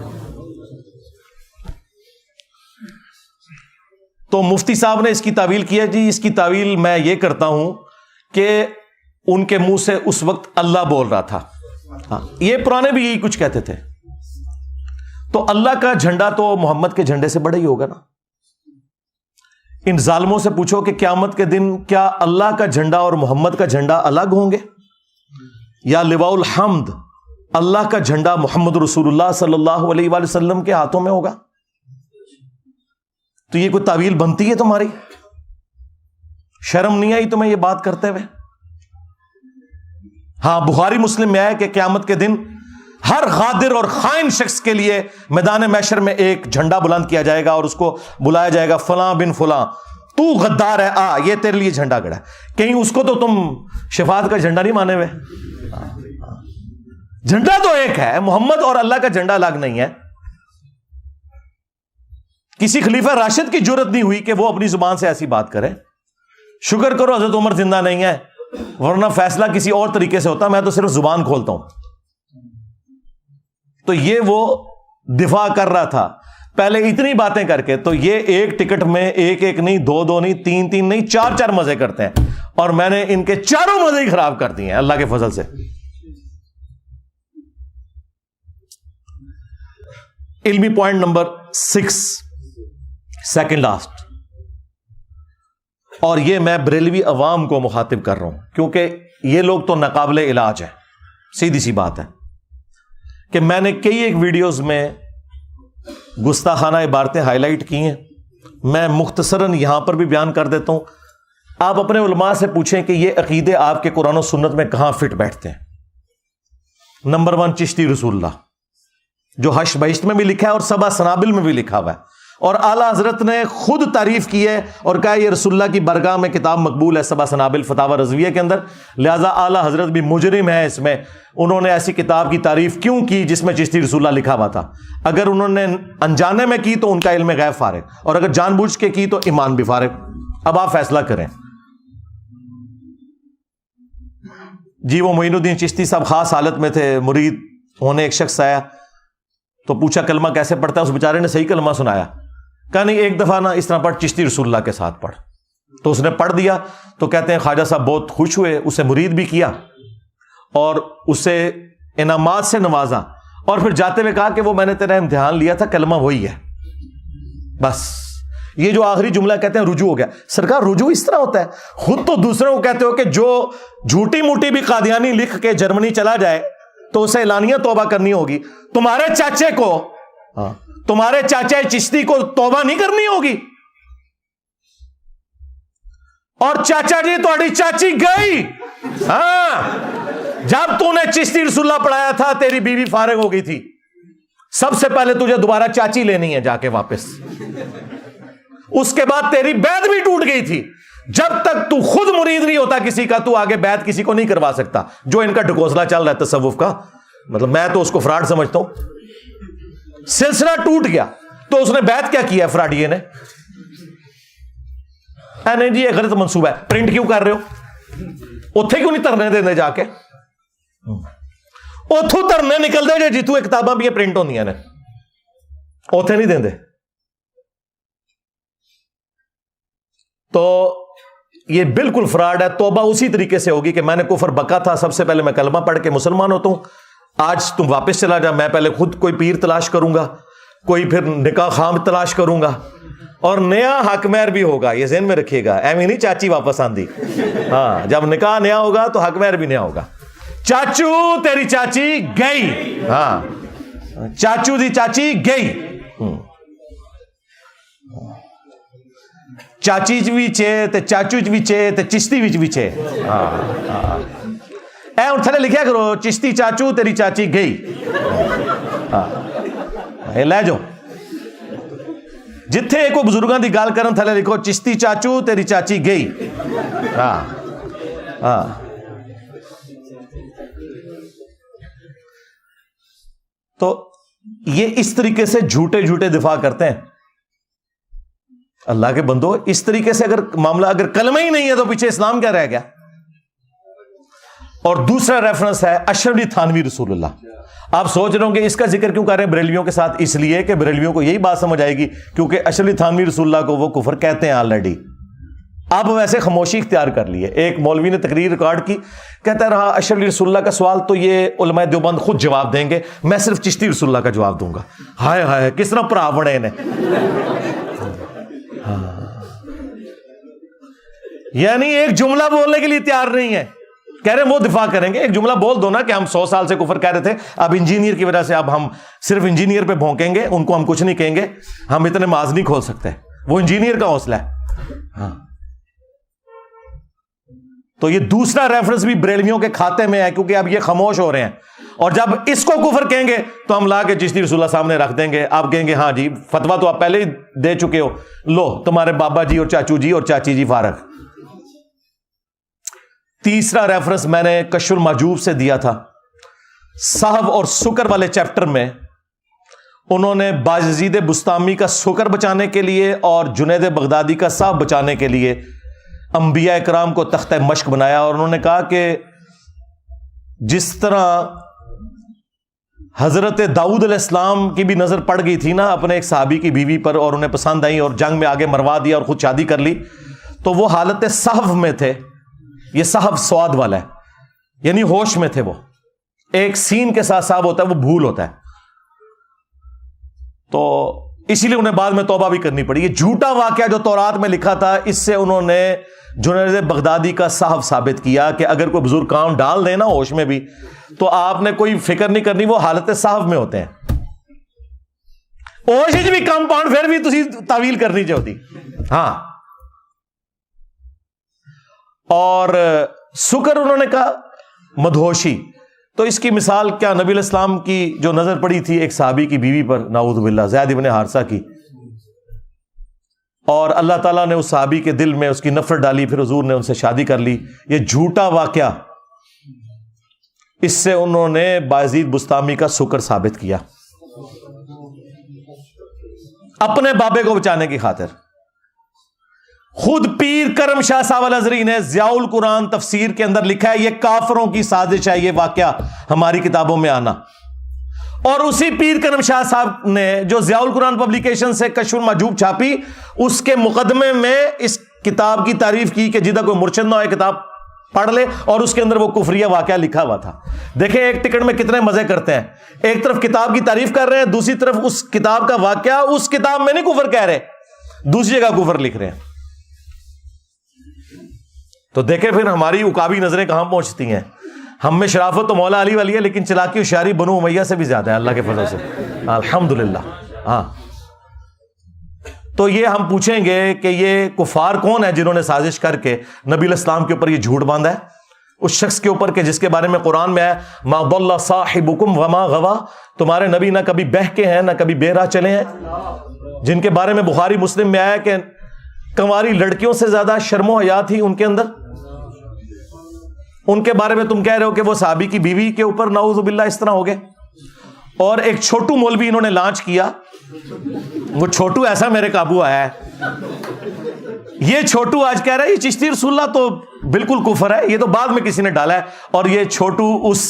تو مفتی صاحب نے اس کی تعویل کیا، جی اس کی تعویل میں یہ کرتا ہوں کہ ان کے منہ سے اس وقت اللہ بول رہا تھا. یہ پرانے بھی یہی کچھ کہتے تھے. تو اللہ کا جھنڈا تو محمد کے جھنڈے سے بڑا ہی ہوگا نا. ان ظالموں سے پوچھو کہ قیامت کے دن کیا اللہ کا جھنڈا اور محمد کا جھنڈا الگ ہوں گے، یا لواء الحمد اللہ کا جھنڈا محمد رسول اللہ صلی اللہ علیہ وآلہ وسلم کے ہاتھوں میں ہوگا؟ تو یہ کوئی تعویل بنتی ہے تمہاری؟ شرم نہیں آئی تمہیں یہ بات کرتے ہوئے؟ ہاں، بخاری مسلم میں ہے کہ قیامت کے دن ہر غادر اور خائن شخص کے لیے میدان محشر میں ایک جھنڈا بلند کیا جائے گا اور اس کو بلایا جائے گا، فلاں بن فلاں تو غدار ہے، آ یہ تیرے لیے جھنڈا گڑا ہے. کہیں اس کو تو تم شفاعت کا جھنڈا نہیں مانے ہوئے؟ جھنڈا تو ایک ہے، محمد اور اللہ کا جھنڈا الگ نہیں ہے. کسی خلیفہ راشد کی جرت نہیں ہوئی کہ وہ اپنی زبان سے ایسی بات کرے. شکر کرو حضرت عمر زندہ نہیں ہے، ورنہ فیصلہ کسی اور طریقے سے ہوتا. میں تو صرف زبان کھولتا ہوں. تو یہ وہ دفاع کر رہا تھا پہلے اتنی باتیں کر کے. تو یہ ایک ٹکٹ میں ایک نہیں، دو نہیں، تین نہیں، چار مزے کرتے ہیں، اور میں نے ان کے چاروں مزے ہی خراب کر دیے ہیں اللہ کے فضل سے. علمی پوائنٹ نمبر 6، سیکنڈ لاسٹ، اور یہ میں بریلوی عوام کو مخاطب کر رہا ہوں کیونکہ یہ لوگ تو ناقابل علاج ہیں. سیدھی سی بات ہے کہ میں نے کئی ایک ویڈیوز میں گستاخانہ عبارتیں ہائی لائٹ کی ہیں. میں مختصراً یہاں پر بھی بیان کر دیتا ہوں. آپ اپنے علماء سے پوچھیں کہ یہ عقیدے آپ کے قرآن و سنت میں کہاں فٹ بیٹھتے ہیں. نمبر 1 چشتی رسول اللہ، جو حشر بہشت میں بھی لکھا ہے اور سبع سنابل میں بھی لکھا ہوا ہے، اور اعلیٰ حضرت نے خود تعریف کی ہے اور کہا یہ رسول اللہ کی برگاہ میں کتاب مقبول ہے، سبع سنابل فتاوی رضویہ کے اندر. لہذا اعلیٰ حضرت بھی مجرم ہے اس میں. انہوں نے ایسی کتاب کی تعریف کیوں کی جس میں چشتی رسول اللہ لکھا ہوا تھا؟ اگر انہوں نے انجانے میں کی تو ان کا علم غیب فارغ، اور اگر جان بوجھ کے کی تو ایمان بھی فارغ. اب آپ فیصلہ کریں. جی وہ معین الدین چشتی صاحب خاص حالت میں تھے، مرید ہونے ایک شخص آیا تو پوچھا کلمہ کیسے پڑھتا ہے؟ اس بیچارے نے صحیح کلمہ سنایا. کہا نہیں ایک دفعہ نا اس طرح پڑھ، چشتی رسول اللہ کے ساتھ پڑھ. تو اس نے پڑھ دیا. تو کہتے ہیں خواجہ صاحب بہت خوش ہوئے، اسے مرید بھی کیا اور اسے انعامات سے نوازا، اور پھر جاتے ہوئے کہا کہ وہ میں نے تیرا امتحان لیا تھا، کلمہ وہی ہے. بس یہ جو آخری جملہ کہتے ہیں رجوع ہو گیا. سرکار رجوع اس طرح ہوتا ہے؟ خود تو دوسروں کو کہتے ہو کہ جو جھوٹی موٹی بھی قادیانی لکھ کے جرمنی چلا جائے تو اسے اعلانیہ توبہ کرنی ہوگی. تمہارے چاچے کو، تمہارے چاچا چشتی کو توبہ نہیں کرنی ہوگی؟ اور چاچا جی تھوڑی چاچی گئی، ہاں جب تو نے چشتی رسول اللہ پڑھایا تھا تیری بیوی فارغ ہو گئی تھی. سب سے پہلے تجھے دوبارہ چاچی لینی ہے جا کے واپس. اس کے بعد تیری بیعت بھی ٹوٹ گئی تھی. جب تک تو خود مرید نہیں ہوتا کسی کا تو آگے بیعت کسی کو نہیں کروا سکتا. جو ان کا ڈھکوسلا چل رہا ہے تصوف کا، مطلب میں تو اس کو فراڈ سمجھتا ہوں. سلسلہ ٹوٹ گیا تو اس نے بیعت کیا کیا فراڈیے نے؟ نہیں جی یہ غلط منصوبہ ہے. پرنٹ کیوں کر رہے ہو؟ اتھے کیوں نہیں ترنے دیندے جا کے؟ اتھو ترنے نکل دے جی تو کتاباں بھی پرنٹ ہوندیاں نے، اتھے نہیں دیندے. تو یہ بالکل فراڈ ہے. توبہ اسی طریقے سے ہوگی کہ میں نے کفر بکا تھا، سب سے پہلے میں کلمہ پڑھ کے مسلمان ہوتا ہوں. آج تم واپس چلا جا، میں پہلے خود کوئی پیر تلاش کروں گا، کوئی پھر نکاح خام تلاش کروں گا، اور نیا حق مہر بھی ہوگا. یہ ذہن میں رکھیے گا، ایویں نہیں چاچی واپس آندی. ہاں جب نکاح نیا ہوگا تو حق مہر بھی نیا ہوگا. چاچو تیری چاچی گئی، ہاں چاچو دی چاچی گئی. چاچی چ بھی چھے تے چاچو چ بھی چھے تے چشتی وچ بھی چھے. اے ہن تھلے لکھیا کرو چشتی چاچو تیری چاچی گئی. لے جاؤ جتھے کوئی بزرگاں دی گل کرن تھلے لکھو چشتی چاچو تیری چاچی گئی. ہاں ہاں تو یہ اس طریقے سے جھوٹے جھوٹے دفاع کرتے ہیں. اللہ کے بندو اس طریقے سے اگر معاملہ اگر کلمہ ہی نہیں ہے تو پیچھے اسلام کیا رہ گیا؟ اور دوسرا ریفرنس ہے اشرف علی تھانوی رسول اللہ. آپ سوچ رہے ہوں کہ اس کا ذکر کیوں کر رہے ہیں بریلویوں کے ساتھ؟ اس لیے کہ بریلویوں کو یہی بات سمجھ آئے گی کیونکہ اشرف علی تھانوی رسول اللہ کو وہ کفر کہتے ہیں آلریڈی. اب ویسے خاموشی اختیار کر لیے. ایک مولوی نے تقریر ریکارڈ کی, کہتا رہا اشرف علی رسول اللہ کا سوال تو یہ علماء دیوبند خود جواب دیں گے, میں صرف چشتی رسول اللہ کا جواب دوں گا. ہائے ہائے کس طرح پرا بڑے نے. یعنی ایک جملہ بولنے کے لیے تیار نہیں ہے. کہہ رہے ہیں وہ دفاع کریں گے. ایک جملہ بول دو نا کہ ہم 100 سال سے کفر کہہ رہے تھے, اب انجینئر کی وجہ سے اب ہم صرف انجینئر پہ بھونکیں گے, ان کو ہم کچھ نہیں کہیں گے, ہم اتنے ماز نہیں کھول سکتے. وہ انجینئر کا حوصلہ ہے. ہاں تو یہ دوسرا ریفرنس بھی بریلویوں کے کھاتے میں ہے کیونکہ اب یہ خاموش ہو رہے ہیں. اور جب اس کو کفر کہیں گے تو ہم لا کے چشتی رسول اللہ سامنے رکھ دیں گے. آپ کہیں گے ہاں جی فتویٰ تو آپ پہلے ہی دے چکے ہو, لو تمہارے بابا جی اور چاچو جی اور چاچی جی فارغ. تیسرا ریفرنس میں نے کشف المحجوب سے دیا تھا. صحو اور سکر والے چیپٹر میں انہوں نے باجزید بستامی کا سکر بچانے کے لیے اور جنید بغدادی کا صحو بچانے کے لیے انبیاء اکرام کو تختہ مشق بنایا. اور انہوں نے کہا کہ جس طرح حضرت داؤد علیہ السلام کی بھی نظر پڑ گئی تھی نا اپنے ایک صحابی کی بیوی پر, اور انہیں پسند آئی اور جنگ میں آگے مروا دیا اور خود شادی کر لی, تو وہ حالت صحو میں تھے. یہ صحو سواد والا ہے, یعنی ہوش میں تھے. وہ ایک سین کے ساتھ صحو ہوتا ہے, وہ بھول ہوتا ہے. تو اسی لیے انہیں بعد میں توبہ بھی کرنی پڑی. یہ جھوٹا واقعہ جو تورات میں لکھا تھا, اس سے انہوں نے جنید بغدادی کا صحو ثابت کیا کہ اگر کوئی بزرگ کام ڈال دے نا ہوش میں بھی, تو آپ نے کوئی فکر نہیں کرنی, وہ حالت صحو میں ہوتے ہیں. ہوش بھی کم پاؤنڈ پھر بھی تسی تعویل کرنی چاہتی. ہاں اور سکر انہوں نے کہا مدہوشی. تو اس کی مثال کیا, نبی علیہ السلام کی جو نظر پڑی تھی ایک صحابی کی بیوی پر, نعوذ باللہ, زید ابن حارثہ کی, اور اللہ تعالیٰ نے اس صحابی کے دل میں اس کی نفرت ڈالی, پھر حضور نے ان سے شادی کر لی. یہ جھوٹا واقعہ, اس سے انہوں نے باجزید بستامی کا سکر ثابت کیا اپنے بابے کو بچانے کی خاطر. خود پیر کرم شاہ صاحب الازری نے ضیاء القرآن تفسیر کے اندر لکھا ہے یہ کافروں کی سازش ہے یہ واقعہ ہماری کتابوں میں آنا. اور اسی پیر کرم شاہ صاحب نے جو ضیاء القرآن پبلیکیشن سے کشف المحجوب چھاپی, اس کے مقدمے میں اس کتاب کی تعریف کی کہ جدہ کوئی مرشد نہ ہو کتاب پڑھ لے, اور اس کے اندر وہ کفریہ واقعہ لکھا ہوا تھا. دیکھیں ایک ٹکٹ میں کتنے مزے کرتے ہیں, ایک طرف کتاب کی تعریف کر رہے ہیں, دوسری طرف اس کتاب کا واقعہ اس کتاب میں نہیں کفر کہہ رہے, دوسری جگہ کفر لکھ رہے ہیں. تو دیکھیں پھر ہماری عقابی نظریں کہاں پہنچتی ہیں. ہم میں شرافت تو مولا علی والی ہے, لیکن چلاکی ہوشیاری بنو امیہ سے بھی زیادہ ہے اللہ کے فضل سے, الحمدللہ. ہاں تو یہ ہم پوچھیں گے کہ یہ کفار کون ہے جنہوں نے سازش کر کے نبی علیہ السلام کے اوپر یہ جھوٹ باندھا ہے, اس شخص کے اوپر کہ جس کے بارے میں قرآن میں ہے ما ضل صاحبکم وما غوا, تمہارے نبی نہ کبھی بہکے ہیں نہ کبھی بے راہ چلے ہیں, جن کے بارے میں بخاری مسلم میں آیا کہ کنواری لڑکیوں سے زیادہ شرم و حیا تھی ان کے اندر. ان کے بارے میں تم کہہ رہے ہو کہ وہ صحابی کی بیوی کے اوپر نعوذ باللہ اس طرح ہو گئے. اور ایک چھوٹو مولوی انہوں نے لانچ کیا, وہ چھوٹو ایسا میرے قابو آیا ہے, یہ چھوٹو آج کہہ رہا ہے یہ چشتی رسول اللہ تو بالکل کفر ہے, یہ تو بعد میں کسی نے ڈالا ہے. اور یہ چھوٹو اس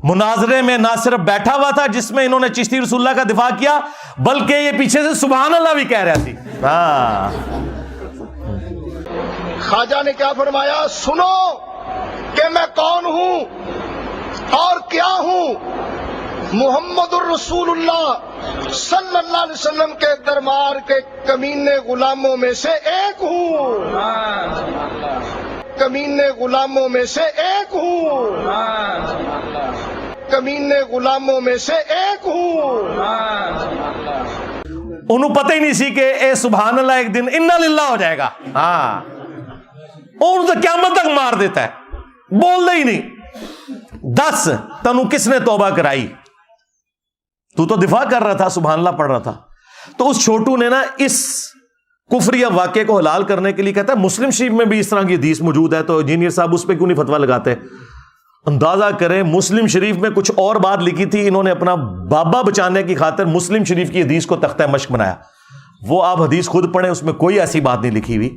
مناظرے میں نہ صرف بیٹھا ہوا تھا جس میں انہوں نے چشتی رسول اللہ کا دفاع کیا, بلکہ یہ پیچھے سے سبحان اللہ بھی کہہ رہا تھی. ہاں خواجہ نے کیا فرمایا, سنو کہ میں کون ہوں اور کیا ہوں, محمد الرسول اللہ صلی اللہ علیہ وسلم کے دربار کے کمینے غلاموں میں سے ایک ہوں, کمینے غلاموں میں سے ایک ہوں, کمینے غلاموں میں سے ایک ہوں. انہوں پتہ ہی نہیں سی کہ اے سبحان اللہ ایک دن انا للہ ہو جائے گا. ہاں اور تو قیامت تک مار دیتا ہے, بول دے ہی نہیں. 10 تنو کس نے توبہ کرائی, تو دفاع کر رہا تھا, سبحان اللہ پڑھ رہا تھا. تو اس چھوٹو نے نا اس کفریہ واقعے کو حلال کرنے کے لیے کہتا ہے مسلم شریف میں بھی اس طرح کی حدیث موجود ہے, تو انجینئر صاحب اس پہ کیوں نہیں فتویٰ لگاتے. اندازہ کریں مسلم شریف میں کچھ اور بات لکھی تھی, انہوں نے اپنا بابا بچانے کی خاطر مسلم شریف کی حدیث کو تختہ مشق بنایا. وہ آپ حدیث خود پڑھیں, اس میں کوئی ایسی بات نہیں لکھی ہوئی.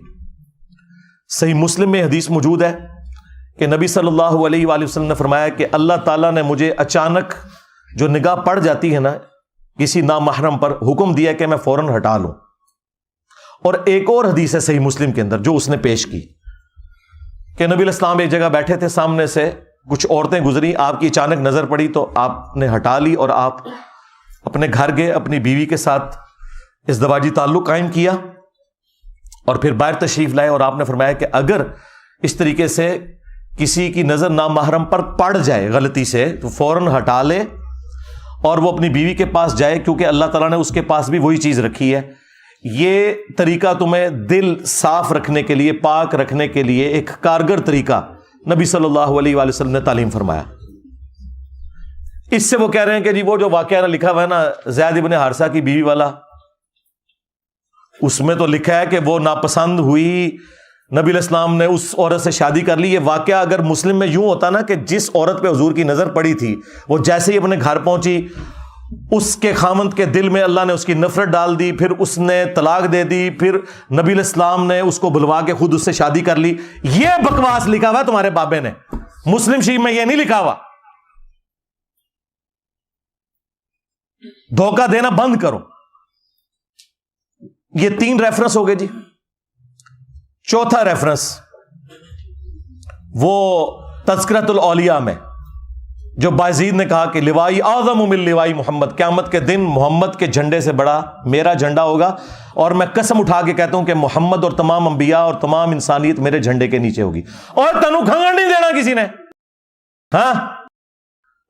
صحیح مسلم میں حدیث موجود ہے کہ نبی صلی اللہ علیہ وآلہ وسلم نے فرمایا کہ اللہ تعالیٰ نے مجھے اچانک جو نگاہ پڑ جاتی ہے نا کسی نامحرم پر, حکم دیا کہ میں فوراً ہٹا لوں. اور ایک اور حدیث ہے صحیح مسلم کے اندر جو اس نے پیش کی کہ نبی علیہ السلام ایک جگہ بیٹھے تھے, سامنے سے کچھ عورتیں گزری, آپ کی اچانک نظر پڑی تو آپ نے ہٹا لی اور آپ اپنے گھر گئے, اپنی بیوی کے ساتھ ازدواجی تعلق قائم کیا اور پھر باہر تشریف لائے. اور آپ نے فرمایا کہ اگر اس طریقے سے کسی کی نظر نامحرم پر پڑ جائے غلطی سے تو فوراً ہٹا لے اور وہ اپنی بیوی کے پاس جائے, کیونکہ اللہ تعالیٰ نے اس کے پاس بھی وہی چیز رکھی ہے. یہ طریقہ تمہیں دل صاف رکھنے کے لیے, پاک رکھنے کے لیے ایک کارگر طریقہ نبی صلی اللہ علیہ وآلہ وسلم نے تعلیم فرمایا. اس سے وہ کہہ رہے ہیں کہ جی وہ جو واقعہ لکھا ہوا ہے نا زید ابن حارثہ کی بیوی والا, اس میں تو لکھا ہے کہ وہ ناپسند ہوئی, نبی علیہ السلام نے اس عورت سے شادی کر لی. یہ واقعہ اگر مسلم میں یوں ہوتا نا کہ جس عورت پہ حضور کی نظر پڑی تھی وہ جیسے ہی اپنے گھر پہنچی, اس کے خامند کے دل میں اللہ نے اس کی نفرت ڈال دی, پھر اس نے طلاق دے دی, پھر نبی علیہ السلام نے اس کو بلوا کے خود اس سے شادی کر لی. یہ بکواس لکھا ہوا تمہارے بابے نے, مسلم شریف میں یہ نہیں لکھا ہوا. دھوکہ دینا بند کرو. یہ 3 ریفرنس ہو گئے جی. چوتھا ریفرنس وہ تذکرۃ الاولیاء میں جو بایزید نے کہا کہ لوائی اعظم من لوائی محمد, قیامت کے دن محمد کے جھنڈے سے بڑا میرا جھنڈا ہوگا, اور میں قسم اٹھا کے کہتا ہوں کہ محمد اور تمام انبیاء اور تمام انسانیت میرے جھنڈے کے نیچے ہوگی. اور تنو کھنگڑ نہیں دینا کسی نے, ہاں.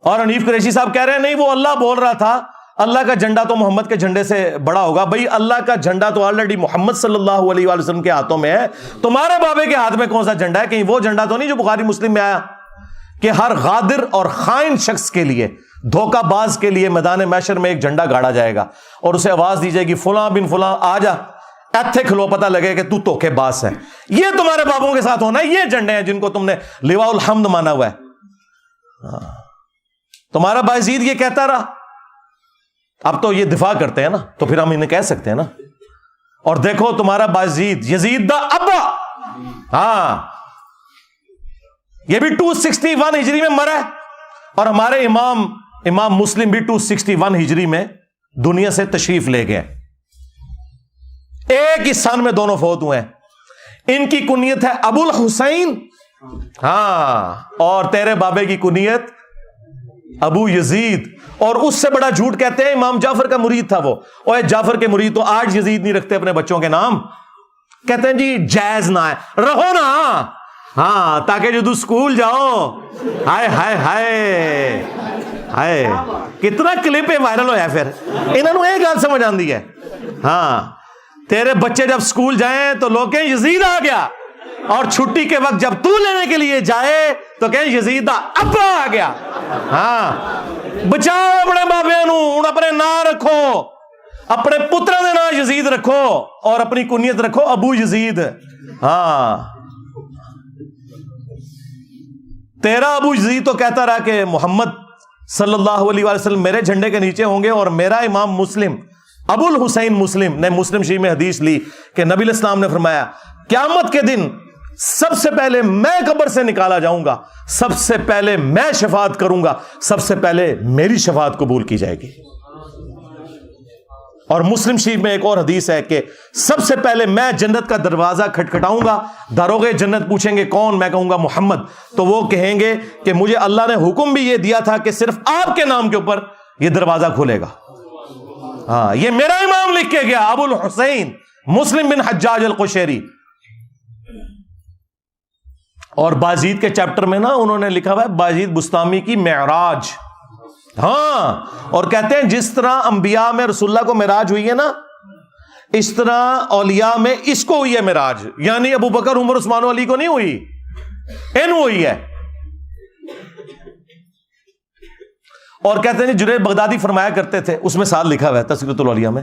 اور حنیف قریشی صاحب کہہ رہے ہیں نہیں وہ اللہ بول رہا تھا, اللہ کا جھنڈا تو محمد کے جھنڈے سے بڑا ہوگا. بھائی اللہ کا جھنڈا تو آلریڈی محمد صلی اللہ علیہ وآلہ وسلم کے ہاتھوں میں ہے, تمہارے بابے کے ہاتھ میں کون سا جھنڈا ہے؟ کہیں وہ جھنڈا تو نہیں جو بخاری مسلم میں آیا کہ ہر غادر اور خائن شخص کے لیے, دھوکہ باز کے لیے میدان محشر میں ایک جھنڈا گاڑا جائے گا اور اسے آواز دی جائے گی فلاں بن فلاں آ جا, ایتھے کھلو, پتہ لگے کہ تو دھوکے باز ہے. یہ تمہارے بابوں کے ساتھ ہونا ہے. یہ جھنڈے ہیں جن کو تم نے لواء الحمد مانا ہوا ہے. تمہارا بایزید یہ کہتا رہا, اب تو یہ دفاع کرتے ہیں نا تو پھر ہم انہیں کہہ سکتے ہیں نا. اور دیکھو تمہارا بایزید یزید دا ابا, ہاں یہ بھی 261 ہجری میں مرا ہے, اور ہمارے امام مسلم بھی 261 ہجری میں دنیا سے تشریف لے گئے. ایک ہی سن میں دونوں فوت ہوئے ہیں. ان کی کنیت ہے ابو الحسین, ہاں, اور تیرے بابے کی کنیت ابو یزید. اور اس سے بڑا جھوٹ کہتے ہیں امام جعفر کا مرید تھا وہ. اوے جعفر کے مرید تو آج یزید نہیں رکھتے اپنے بچوں کے نام, کہتے ہیں جی جائز نہ ہے, رہو نا, ہاں, تاکہ جدو سکول جاؤ. ہائے ہائے ہائے ہائے, کتنا کلپ وائرل ہوا ہے. پھر انہوں نے ایک گل سمجھ آندی ہے, ہاں, تیرے بچے جب سکول جائیں تو لوگ کہیں یزید آ گیا, اور چھٹی کے وقت جب تو لینے کے لیے جائے تو کہیں یزید دا ابا آ گیا. ہاں, بچاؤ اپنے بابے نو, ہن اپنے نام رکھو, اپنے پتروں دے نام یزید رکھو, اور اپنی کنیت رکھو ابو یزید. ہاں, تیرا ابو یزید تو کہتا رہا کہ محمد صلی اللہ علیہ وآلہ وسلم میرے جھنڈے کے نیچے ہوں گے, اور میرا امام مسلم ابو الحسین مسلم نے مسلم شریف میں حدیث لی کہ نبی علیہ السلام نے فرمایا قیامت کے دن سب سے پہلے میں قبر سے نکالا جاؤں گا, سب سے پہلے میں شفاعت کروں گا, سب سے پہلے میری شفاعت قبول کی جائے گی. اور مسلم شریف میں ایک اور حدیث ہے کہ سب سے پہلے میں جنت کا دروازہ کھٹکھٹاؤں گا, داروغے جنت پوچھیں گے کون, میں کہوں گا محمد, تو وہ کہیں گے کہ مجھے اللہ نے حکم بھی یہ دیا تھا کہ صرف آپ کے نام کے اوپر یہ دروازہ کھلے گا. ہاں, یہ میرا امام لکھ کے گیا ابو الحسین مسلم بن حجاج القشیری. اور بایزید کے چیپٹر میں نا انہوں نے لکھا ہوا ہے بایزید بستامی کی معراج. ہاں, اور کہتے ہیں جس طرح انبیاء میں رسول اللہ کو معراج ہوئی ہے نا, اس طرح اولیاء میں اس کو ہوئی ہے معراج. یعنی ابو بکر عمر عثمان علی کو نہیں ہوئی, ان ہوئی ہے. اور کہتے ہیں جنید بغدادی فرمایا کرتے تھے, اس میں ساتھ لکھا ہوا ہے تذکرۃ الاولیاء میں,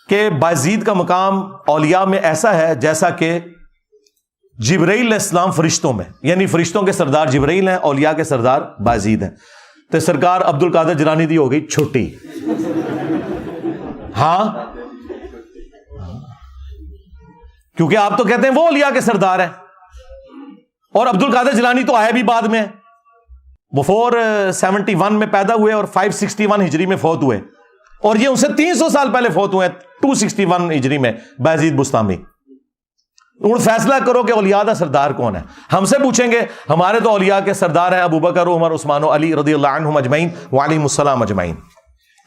کہ بایزید کا مقام اولیاء میں ایسا ہے جیسا کہ جبرائیل علیہ السلام فرشتوں میں, یعنی فرشتوں کے سردار جبرائیل ہیں, اولیاء کے سردار بایزید ہیں. تو سرکار عبد القادر جیلانی دی ہو گئی چھوٹی. ہاں, کیونکہ آپ تو کہتے ہیں وہ اولیاء کے سردار ہیں، اور عبد القادر جیلانی تو آئے بھی بعد میں، وہ 471 میں پیدا ہوئے اور 561 ہجری میں فوت ہوئے، اور یہ ان سے 300 سال پہلے فوت ہوئے 261 ہجری میں بایزید بستامی۔ ان فیصلہ کرو کہ اولیاء دا سردار کون ہے۔ ہم سے پوچھیں گے ہمارے تو اولیاء کے سردار ہیں ابو بکر، عمر، عثمان و علی رضی اللہ عنہم اجمعین وعلیہم السلام اجمعین۔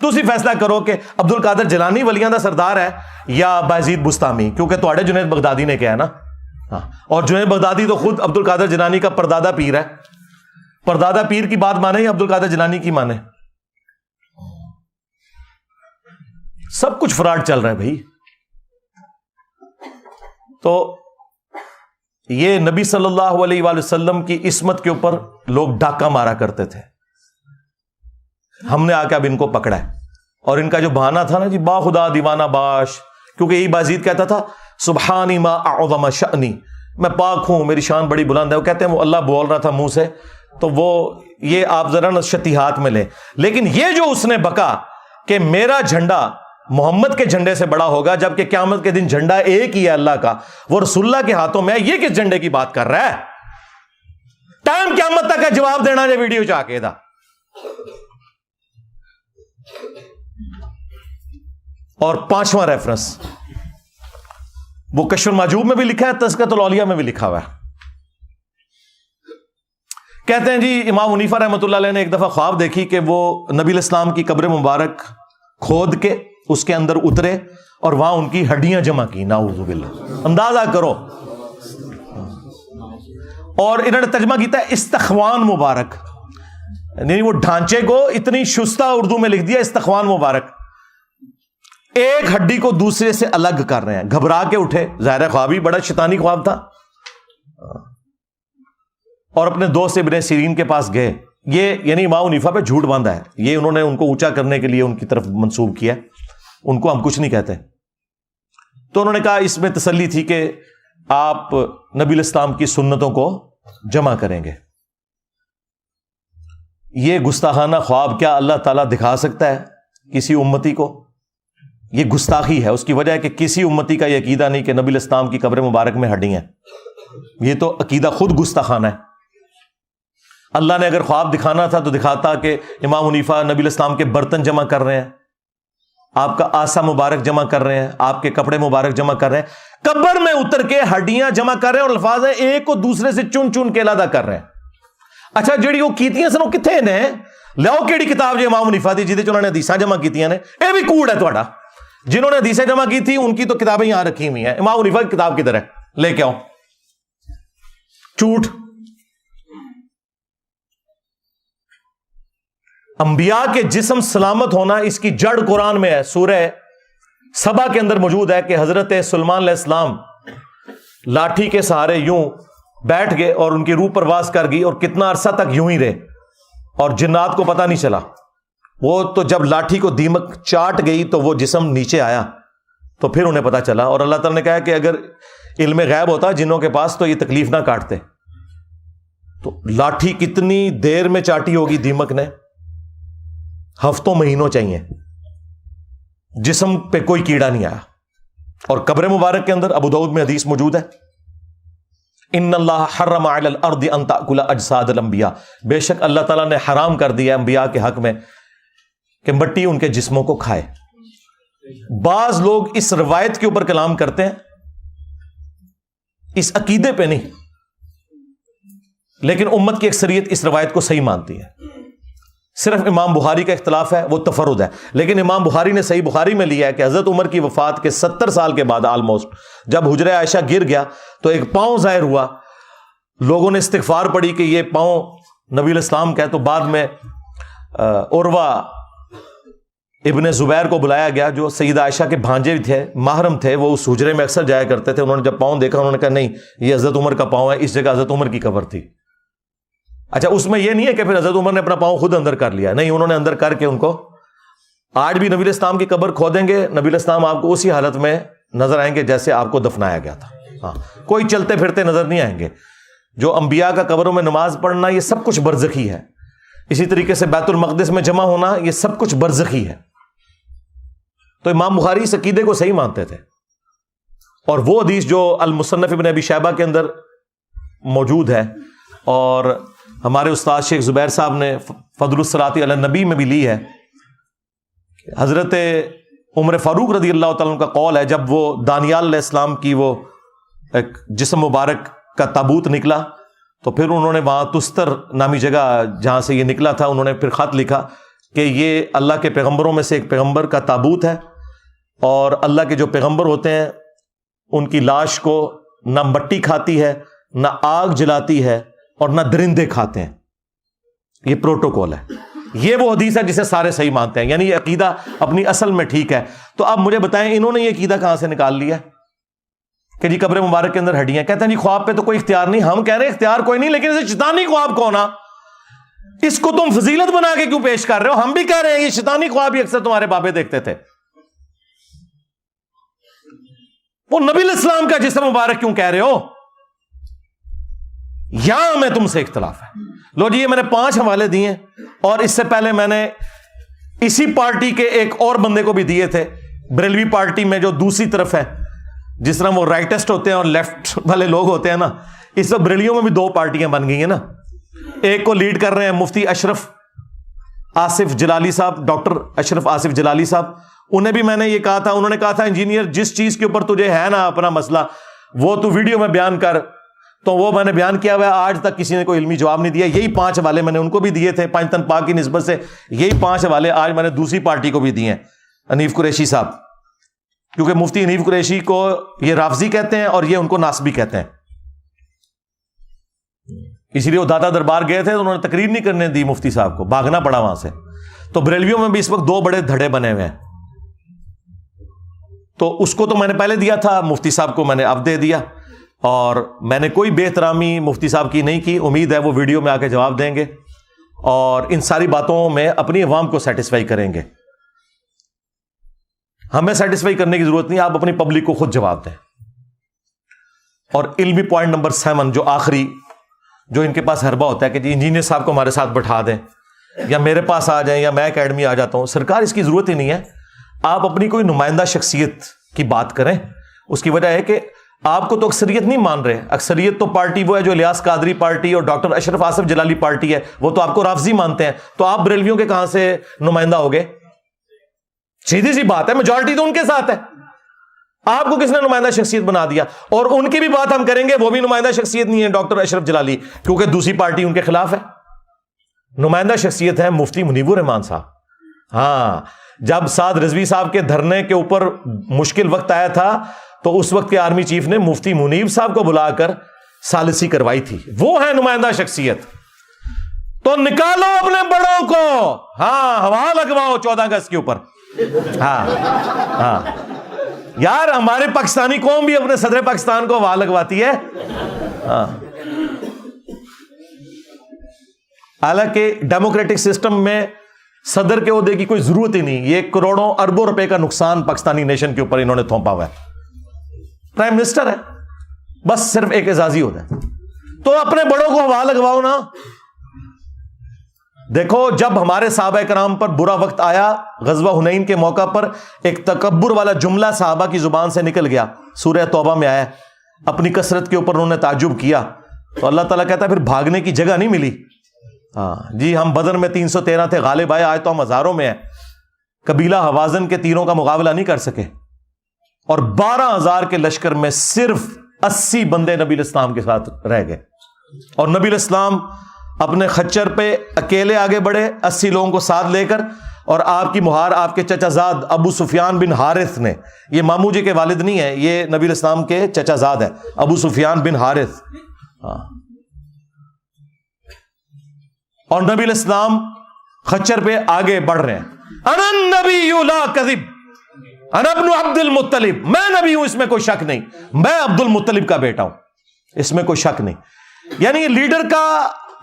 تسی فیصلہ کرو کہ عبد القادر جیلانی ولیاں دا سردار ہے یا بایزید بستامی، کیونکہ تواڈے جنید بغدادی نے کہا ہے نا، ہاں، اور جنید بغدادی تو خود عبد القادر جیلانی کا پردادا پیر ہے۔ پردادا پیر کی بات مانے یا عبد القادر جیلانی کی مانے؟ سب کچھ فراڈ چل رہا ہے بھائی۔ تو یہ نبی صلی اللہ علیہ وآلہ وسلم کی عصمت کے اوپر لوگ ڈاکہ مارا کرتے تھے، ہم نے آ کے اب ان کو پکڑا ہے۔ اور ان کا جو بہانہ تھا نا جی، با خدا دیوانہ باش، کیونکہ یہی بازید کہتا تھا سبحانی ما اعظم شأنی، میں پاک ہوں، میری شان بڑی بلند ہے۔ وہ کہتے ہیں وہ اللہ بول رہا تھا منہ سے، تو وہ یہ آپ ذرا نشتیہات میں لیں۔ لیکن یہ جو اس نے بکا کہ میرا جھنڈا محمد کے جھنڈے سے بڑا ہوگا، جبکہ قیامت کے دن جھنڈا ایک ہی ہے اللہ کا، وہ رسول اللہ کے ہاتھوں میں ہے، یہ کس جھنڈے کی بات کر رہا ہے؟ ٹائم قیامت تک ہے جواب دینا جو ویڈیو چاہ کے دا۔ اور 5واں ریفرنس وہ کشف المحجوب میں بھی لکھا ہے، تذکرۃ الاولیاء میں بھی لکھا ہوا ہے۔ کہتے ہیں جی امام حنیفہ رحمۃ اللہ علیہ نے ایک دفعہ خواب دیکھی کہ وہ نبی الاسلام کی قبر مبارک کھود کے اس کے اندر اترے اور وہاں ان کی ہڈیاں جمع کی، نعوذ باللہ، اندازہ کرو۔ اور انہوں نے ترجمہ کیتا ہے استخوان مبارک، یعنی وہ ڈھانچے کو اتنی شستہ اردو میں لکھ دیا استخوان مبارک، ایک ہڈی کو دوسرے سے الگ کر رہے ہیں۔ گھبرا کے اٹھے، ظاہر خواب ہی بڑا شیطانی خواب تھا، اور اپنے دوست ابن سیرین کے پاس گئے۔ یہ یعنی امام حنیفہ پہ جھوٹ باندھا ہے، یہ انہوں نے ان کو اونچا کرنے کے لیے ان کی طرف منسوب کیا، ان کو ہم کچھ نہیں کہتے۔ تو انہوں نے کہا اس میں تسلی تھی کہ آپ نبی الاسلام کی سنتوں کو جمع کریں گے۔ یہ گستاخانہ خواب کیا اللہ تعالیٰ دکھا سکتا ہے کسی امتی کو؟ یہ گستاخی ہے۔ اس کی وجہ ہے کہ کسی امتی کا یہ عقیدہ نہیں کہ نبی الاسلام کی قبر مبارک میں ہڈیاں ہیں، یہ تو عقیدہ خود گستاخانہ ہے۔ اللہ نے اگر خواب دکھانا تھا تو دکھاتا کہ امام حنیفہ نبی الاسلام کے برتن جمع کر رہے ہیں، آپ کا آسا مبارک جمع کر رہے ہیں، آپ کے کپڑے مبارک جمع کر رہے ہیں، قبر میں اتر کے ہڈیاں جمع کر رہے ہیں، اور الفاظ ہیں ایک کو دوسرے سے چن چن کے علیحدہ کر رہے ہیں۔ اچھا جڑی وہ کیتیاں سن وہ کتنے نے؟ لیاؤ کیڑی کتاب جو امام حنیفہ دی جہدے انہوں نے حدیثاں جمع کیتیاں نے؟ یہ بھی کوڑ ہے تہاڈا۔ جنہوں نے حدیثیں جمع کی تھی ان کی تو کتابیں یہاں رکھی ہوئی ہیں، امام حنیفہ کی کتاب کدھر ہے؟ لے کے آؤ۔ جھوٹ۔ انبیاء کے جسم سلامت ہونا اس کی جڑ قرآن میں ہے، سورہ سبا کے اندر موجود ہے کہ حضرت سلیمان علیہ السلام لاٹھی کے سہارے یوں بیٹھ گئے اور ان کی روح پرواز کر گئی، اور کتنا عرصہ تک یوں ہی رہے، اور جنات کو پتہ نہیں چلا۔ وہ تو جب لاٹھی کو دیمک چاٹ گئی تو وہ جسم نیچے آیا، تو پھر انہیں پتہ چلا۔ اور اللہ تعالیٰ نے کہا کہ اگر علم غیب ہوتا جنوں کے پاس تو یہ تکلیف نہ کاٹتے۔ تو لاٹھی کتنی دیر میں چاٹی ہوگی دیمک نے؟ ہفتوں مہینوں چاہیے، جسم پہ کوئی کیڑا نہیں آیا۔ اور قبر مبارک کے اندر ابو داؤد میں حدیث موجود ہے، ان اللہ حرم علی الارض ان تاکل اجساد الانبیاء، بے شک اللہ تعالیٰ نے حرام کر دیا انبیاء کے حق میں کہ مٹی ان کے جسموں کو کھائے۔ بعض لوگ اس روایت کے اوپر کلام کرتے ہیں، اس عقیدے پہ نہیں، لیکن امت کی اکثریت اس روایت کو صحیح مانتی ہے۔ صرف امام بخاری کا اختلاف ہے، وہ تفرد ہے، لیکن امام بخاری نے صحیح بخاری میں لیا ہے کہ حضرت عمر کی وفات کے 70 سال کے بعد آلموسٹ جب حجرہ عائشہ گر گیا تو ایک پاؤں ظاہر ہوا، لوگوں نے استغفار پڑھی کہ یہ پاؤں نبی الاسلام کا ہے، تو بعد میں عروہ ابن زبیر کو بلایا گیا جو سیدہ عائشہ کے بھانجے تھے، محرم تھے، وہ اس حجرے میں اکثر جایا کرتے تھے۔ انہوں نے جب پاؤں دیکھا انہوں نے کہا نہیں یہ حضرت عمر کا پاؤں ہے، اس جگہ حضرت عمر کی قبر تھی۔ اچھا اس میں یہ نہیں ہے کہ پھر حضرت عمر نے اپنا پاؤں خود اندر کر لیا، نہیں، انہوں نے اندر کر کے ان کو، آج بھی نبی الاسلام کی قبر کھودیں گے، نبی الاسلام آپ کو اسی حالت میں نظر آئیں گے جیسے آپ کو دفنایا گیا تھا۔ ہاں، کوئی چلتے پھرتے نظر نہیں آئیں گے۔ جو انبیاء کا قبروں میں نماز پڑھنا یہ سب کچھ برزخی ہے، اسی طریقے سے بیت المقدس میں جمع ہونا یہ سب کچھ برزخی ہے۔ تو امام بخاری اس عقیدے کو صحیح مانتے تھے۔ اور وہ حدیث جو المصنف ابن ابی شیبہ کے اندر موجود ہے اور ہمارے استاد شیخ زبیر صاحب نے فضل الصلاۃ علی النبی میں بھی لی ہے، حضرت عمر فاروق رضی اللہ تعالیٰ عنہ کا قول ہے، جب وہ دانیال علیہ السلام کی وہ ایک جسم مبارک کا تابوت نکلا تو پھر انہوں نے وہاں تستر نامی جگہ جہاں سے یہ نکلا تھا، انہوں نے پھر خط لکھا کہ یہ اللہ کے پیغمبروں میں سے ایک پیغمبر کا تابوت ہے، اور اللہ کے جو پیغمبر ہوتے ہیں ان کی لاش کو نہ مٹی کھاتی ہے، نہ آگ جلاتی ہے، اور نہ درندے کھاتے ہیں. یہ پروٹوکول ہے. یہ وہ حدیث ہے جسے سارے صحیح مانتے ہیں، یعنی یہ عقیدہ اپنی اصل میں ٹھیک ہے. تو اب مجھے بتائیں انہوں نے یہ عقیدہ کہاں سے نکال لیا کہ جی قبر مبارک کے اندر ہڈیاں؟ کہتے ہیں جی خواب پہ تو کوئی اختیار نہیں. ہم کہہ رہے ہیں اختیار کوئی نہیں، لیکن اسے شیطانی خواب کون نا، اس کو تم فضیلت بنا کے کیوں پیش کر رہے ہو؟ ہم بھی کہہ رہے ہیں یہ شیطانی خواب ہی اکثر تمہارے بابے دیکھتے تھے. وہ نبی علیہ السلام کا جسم مبارک کیوں کہہ رہے ہو؟ یہاں میں تم سے اختلاف ہے. لو جی یہ میں نے 5 حوالے دیے، اور اس سے پہلے میں نے اسی پارٹی کے ایک اور بندے کو بھی دیے تھے، بریلوی پارٹی میں جو دوسری طرف ہے، جس طرح وہ رائٹسٹ ہوتے ہیں اور لیفٹ والے لوگ ہوتے ہیں نا، اس وقت بریلیوں میں بھی 2 پارٹیاں بن گئی ہیں نا. ایک کو لیڈ کر رہے ہیں مفتی اشرف آصف جلالی صاحب، ڈاکٹر اشرف آصف جلالی صاحب. انہیں بھی میں نے یہ کہا تھا، انہوں نے کہا تھا انجینئر جس چیز کے اوپر تجھے ہے نا اپنا مسئلہ وہ تو ویڈیو میں بیان کر. تو وہ میں نے بیان کیا ہوا ہے، آج تک کسی نے کوئی علمی جواب نہیں دیا. یہی 5 حوالے میں نے ان کو بھی دیے تھے پنجتن پاک کی نسبت سے. یہی 5 حوالے آج میں نے دوسری پارٹی کو بھی دیے ہیں، حنیف قریشی صاحب، کیونکہ مفتی حنیف قریشی کو یہ رافضی کہتے ہیں اور یہ ان کو ناسبی کہتے ہیں. اسی لیے وہ داتا دربار گئے تھے تو انہوں نے تقریر نہیں کرنے دی مفتی صاحب کو، بھاگنا پڑا وہاں سے. تو بریلویوں میں بھی اس وقت 2 بڑے دھڑے بنے ہوئے ہیں. تو اس کو تو میں نے پہلے دیا تھا، مفتی صاحب کو میں نے اب دے دیا، اور میں نے کوئی بے احترامی مفتی صاحب کی نہیں کی. امید ہے وہ ویڈیو میں آ کے جواب دیں گے اور ان ساری باتوں میں اپنی عوام کو سیٹسفائی کریں گے. ہمیں سیٹسفائی کرنے کی ضرورت نہیں، آپ اپنی پبلک کو خود جواب دیں. اور علمی پوائنٹ نمبر 7 جو آخری، جو ان کے پاس حربہ ہوتا ہے کہ جی انجینئر صاحب کو ہمارے ساتھ بٹھا دیں یا میرے پاس آ جائیں یا میں اکیڈمی آ جاتا ہوں. سرکار اس کی ضرورت ہی نہیں ہے. آپ اپنی کوئی نمائندہ شخصیت کی بات کریں. اس کی وجہ ہے کہ آپ کو تو اکثریت نہیں مان رہے. اکثریت تو پارٹی وہ ہے جو الیاس قادری پارٹی اور ڈاکٹر اشرف آصف جلالی پارٹی ہے، وہ تو آپ کو رافضی مانتے ہیں. تو آپ بریلویوں کے کہاں سے نمائندہ ہوگے؟ سیدھی سی بات ہے، میجورٹی تو ان کے ساتھ ہے. آپ کو کس نے نمائندہ شخصیت بنا دیا؟ اور ان کی بھی بات ہم کریں گے، وہ بھی نمائندہ شخصیت نہیں ہے ڈاکٹر اشرف جلالی، کیونکہ دوسری پارٹی ان کے خلاف ہے. نمائندہ شخصیت ہے مفتی منیب الرحمان صاحب. ہاں، جب سعد رضوی صاحب کے دھرنے کے اوپر مشکل وقت آیا تھا تو اس وقت کے آرمی چیف نے مفتی منیب صاحب کو بلا کر ثالثی کروائی تھی. وہ ہے نمائندہ شخصیت. تو نکالو اپنے بڑوں کو، ہاں ہوا لگواؤ 14 اگست کے اوپر. ہاں یار، ہمارے پاکستانی قوم بھی اپنے صدر پاکستان کو ہوا لگواتی ہے. ہاں، حالانکہ ڈیموکریٹک سسٹم میں صدر کے عہدے کی کوئی ضرورت ہی نہیں. یہ کروڑوں اربوں روپے کا نقصان پاکستانی نیشن کے اوپر انہوں نے تھوپا ہوا ہے. پرائم منسٹر ہے، بس صرف ایک اعزازی ہوتا ہے. تو اپنے بڑوں کو ہوا لگواؤ نا. دیکھو جب ہمارے صحابہ کرام پر برا وقت آیا، غزوہ حنین کے موقع پر ایک تکبر والا جملہ صحابہ کی زبان سے نکل گیا، سورہ توبہ میں آیا. اپنی کثرت کے اوپر انہوں نے تعجب کیا تو اللہ تعالیٰ کہتا ہے پھر بھاگنے کی جگہ نہیں ملی. ہاں جی، ہم بدر میں 313 تھے، غالب آئے، آج تو ہم ہزاروں میں ہیں. قبیلہ حوازن کے تیروں کا مقابلہ نہیں کر سکے، اور 12,000 کے لشکر میں صرف 80 بندے نبی الاسلام کے ساتھ رہ گئے. اور نبی الاسلام اپنے خچر پہ اکیلے آگے بڑھے 80 لوگوں کو ساتھ لے کر. اور آپ کی مہار آپ کے چچا زاد ابو سفیان بن حارث نے، یہ مامو جی کے والد نہیں ہے، یہ نبی الاسلام کے چچا زاد ہے، ابو سفیان بن حارث. اور نبی الاسلام خچر پہ آگے بڑھ رہے ہیں. انا النبی لا کذب، انا ابن عبد المطلب، میں نبی ہوں، اس میں کوئی شک نہیں، میں عبد المطلب کا بیٹا ہوں، اس میں کوئی شک نہیں. یعنی لیڈر کا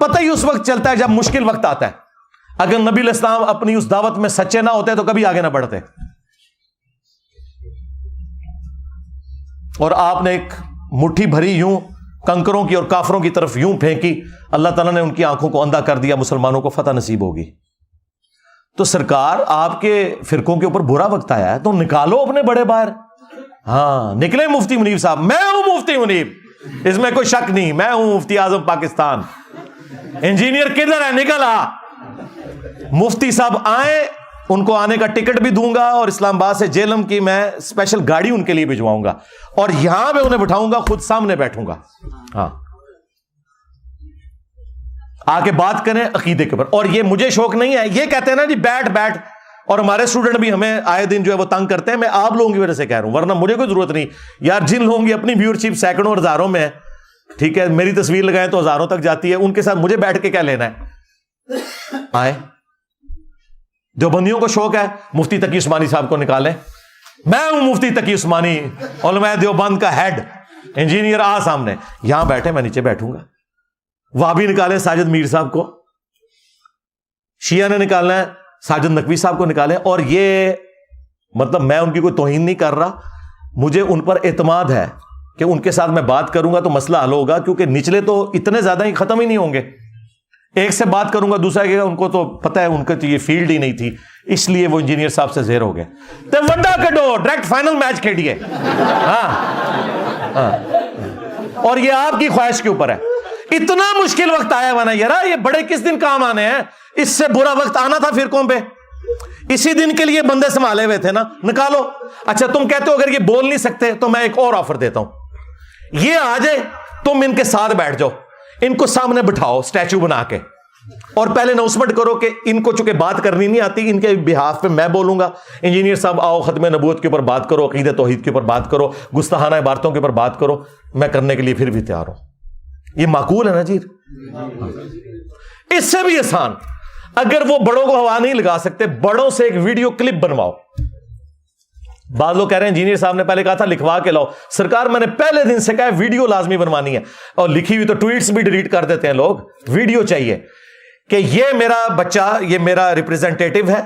پتہ ہی اس وقت چلتا ہے جب مشکل وقت آتا ہے. اگر نبی الاسلام اپنی اس دعوت میں سچے نہ ہوتے تو کبھی آگے نہ بڑھتے. اور آپ نے ایک مٹھی بھری یوں کنکروں کی اور کافروں کی طرف یوں پھینکی، اللہ تعالیٰ نے ان کی آنکھوں کو اندھا کر دیا، مسلمانوں کو فتح نصیب ہوگی. تو سرکار آپ کے فرقوں کے اوپر برا وقت آیا ہے تو نکالو اپنے بڑے باہر. ہاں نکلے مفتی منیب صاحب. میں ہوں مفتی منیب, اس میں کوئی شک نہیں, میں ہوں مفتی اعظم پاکستان. انجینئر کدھر ہے, نکل آ. مفتی صاحب آئے, ان کو آنے کا ٹکٹ بھی دوں گا, اور اسلام آباد سے جیلم کی میں اسپیشل گاڑی ان کے لیے بھجواؤں گا, اور یہاں پہ انہیں بٹھاؤں گا, خود سامنے بیٹھوں گا. ہاں آ کے بات کریں عقیدے کے اوپر. اور یہ مجھے شوق نہیں ہے, یہ کہتے ہیں نا جی بیٹھ بیٹھ, اور ہمارے اسٹوڈنٹ بھی ہمیں آئے دن جو ہے وہ تنگ کرتے ہیں. میں آپ لوگوں کی وجہ سے کہہ رہا ہوں, ورنہ مجھے کوئی ضرورت نہیں یار. جن لوگوں کی اپنی ویورشپ سینکڑوں اور ہزاروں میں ہے, ٹھیک ہے, میری تصویر لگائیں تو ہزاروں تک جاتی ہے, ان کے ساتھ مجھے بیٹھ کے کیا لینا ہے. آئے دیوبندیوں کو شوق ہے مفتی تقی عثمانی صاحب کو نکالیں. میں ہوں مفتی تقی عثمانی, علماء دیوبند کا ہیڈ. انجینئر آ سامنے, یہاں بیٹھے, میں نیچے بیٹھوں گا. وہابی نکالیں ساجد میر صاحب کو, شیعہ نے نکالنا ہے ساجد نقوی صاحب کو نکالیں. اور یہ مطلب میں ان کی کوئی توہین نہیں کر رہا, مجھے ان پر اعتماد ہے کہ ان کے ساتھ میں بات کروں گا تو مسئلہ حل ہوگا, کیونکہ نچلے تو اتنے زیادہ ہی ختم ہی نہیں ہوں گے. ایک سے بات کروں گا دوسرا کہ ان کو تو پتہ ہے ان کی تو یہ فیلڈ ہی نہیں تھی, اس لیے وہ انجینئر صاحب سے زیر ہو گئے. تو وڈا کڈو, ڈائریکٹ فائنل میچ کھیلیے. ہاں اور یہ آپ کی خواہش کے اوپر ہے. اتنا مشکل وقت آیا ہوا نا یار, یہ بڑے کس دن کام آنے ہیں, اس سے برا وقت آنا تھا فرقوں پہ. اسی دن کے لیے بندے سنبھالے ہوئے تھے نا, نکالو. اچھا تم کہتے ہو اگر یہ بول نہیں سکتے تو میں ایک اور آفر دیتا ہوں, یہ آ جائے, تم ان کے ساتھ بیٹھ جاؤ, ان کو سامنے بٹھاؤ اسٹیچو بنا کے, اور پہلے اناؤنسمنٹ کرو کہ ان کو چونکہ بات کرنی نہیں آتی, ان کے بہاف پہ میں بولوں گا. انجینئر صاحب آؤ, ختم نبوت کے اوپر بات کرو, عقیدہ توحید کے اوپر بات کرو, گستاخانہ عبارتوں کے اوپر بات کرو, میں کرنے کے لیے پھر بھی تیار ہوں. یہ معقول ہے نا جی. اس سے بھی آسان, اگر وہ بڑوں کو ہوا نہیں لگا سکتے, بڑوں سے ایک ویڈیو کلپ بنواؤ. بعض لوگ کہہ رہے ہیں انجینئر صاحب نے پہلے کہا تھا لکھوا کے لاؤ. سرکار میں نے پہلے دن سے کہا ویڈیو لازمی بنوانی ہے, اور لکھی ہوئی تو ٹویٹس بھی ڈیلیٹ کر دیتے ہیں لوگ. ویڈیو چاہیے کہ یہ میرا بچہ, یہ میرا ریپرزینٹیٹو ہے,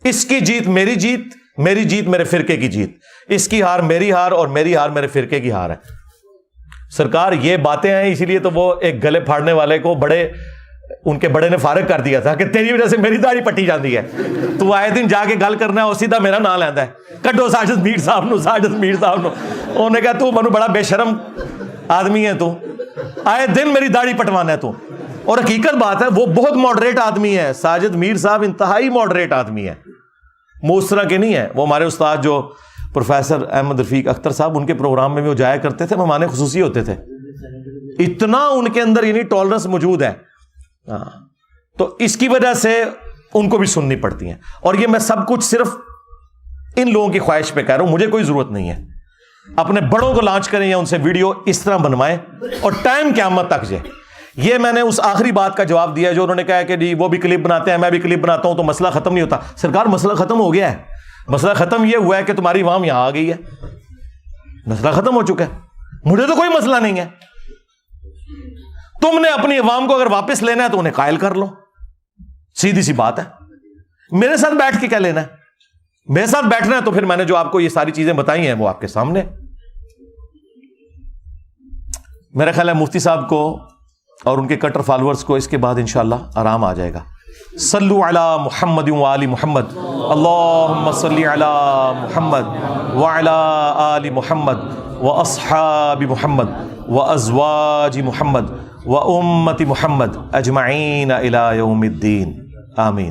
اس کی جیت میری جیت, میری جیت میرے فرقے کی جیت, اس کی ہار میری ہار, اور میری ہار میرے فرقے کی ہار ہے. سرکار یہ باتیں ہیں, اسی لیے تو وہ ایک گلے پھاڑنے والے کو ان کے بڑے نے فارغ کر دیا تھا کہ تیری وجہ سے میری داڑھی پٹی جاتی ہے, تو آئے دن جا کے گل کرنا ہے اور سیدھا میرا نام لینا ہے, کڈو ساجد میر صاحب نو, ساجد میر صاحب نو. انہوں نے کہا تو منو بڑا بے شرم آدمی ہے, تو آئے دن میری داڑھی پٹوانا ہے تو. اور حقیقت بات ہے وہ بہت ماڈریٹ آدمی ہے, ساجد میر صاحب انتہائی ماڈریٹ آدمی ہے, وہ اس طرح کے نہیں ہے. وہ ہمارے استاد جو پروفیسر احمد رفیق اختر صاحب, ان کے پروگرام میں بھی وہ جایا کرتے تھے, مہمان خصوصی ہوتے تھے. اتنا ان کے اندر یعنی ٹالرنس موجود ہے. تو اس کی وجہ سے ان کو بھی سننی پڑتی ہیں. اور یہ میں سب کچھ صرف ان لوگوں کی خواہش پہ کہہ رہا ہوں, مجھے کوئی ضرورت نہیں ہے. اپنے بڑوں کو لانچ کریں یا ان سے ویڈیو اس طرح بنوائیں, اور ٹائم قیامت تک جائے. یہ میں نے اس آخری بات کا جواب دیا جو انہوں نے کہا کہ جی وہ بھی کلپ بناتے ہیں, میں بھی کلپ بناتا ہوں, تو مسئلہ ختم نہیں ہوتا. سرکار مسئلہ ختم ہو گیا ہے. مسئلہ ختم یہ ہوا ہے کہ تمہاری عوام یہاں آ گئی ہے, مسئلہ ختم ہو چکا ہے. مجھے تو کوئی مسئلہ نہیں ہے. تم نے اپنی عوام کو اگر واپس لینا ہے تو انہیں قائل کر لو, سیدھی سی بات ہے. میرے ساتھ بیٹھ کے کیا لینا ہے, میرے ساتھ بیٹھنا ہے تو پھر میں نے جو آپ کو یہ ساری چیزیں بتائی ہیں وہ آپ کے سامنے. میرا خیال ہے مفتی صاحب کو اور ان کے کٹر فالوورز کو اس کے بعد انشاءاللہ آرام آ جائے گا. صلو علی محمد و آل محمد, اللہم صلی علی محمد وعلی آل محمد و اصحاب محمد و ازواج محمد و امت محمد اجمعین الی یوم الدین, آمین.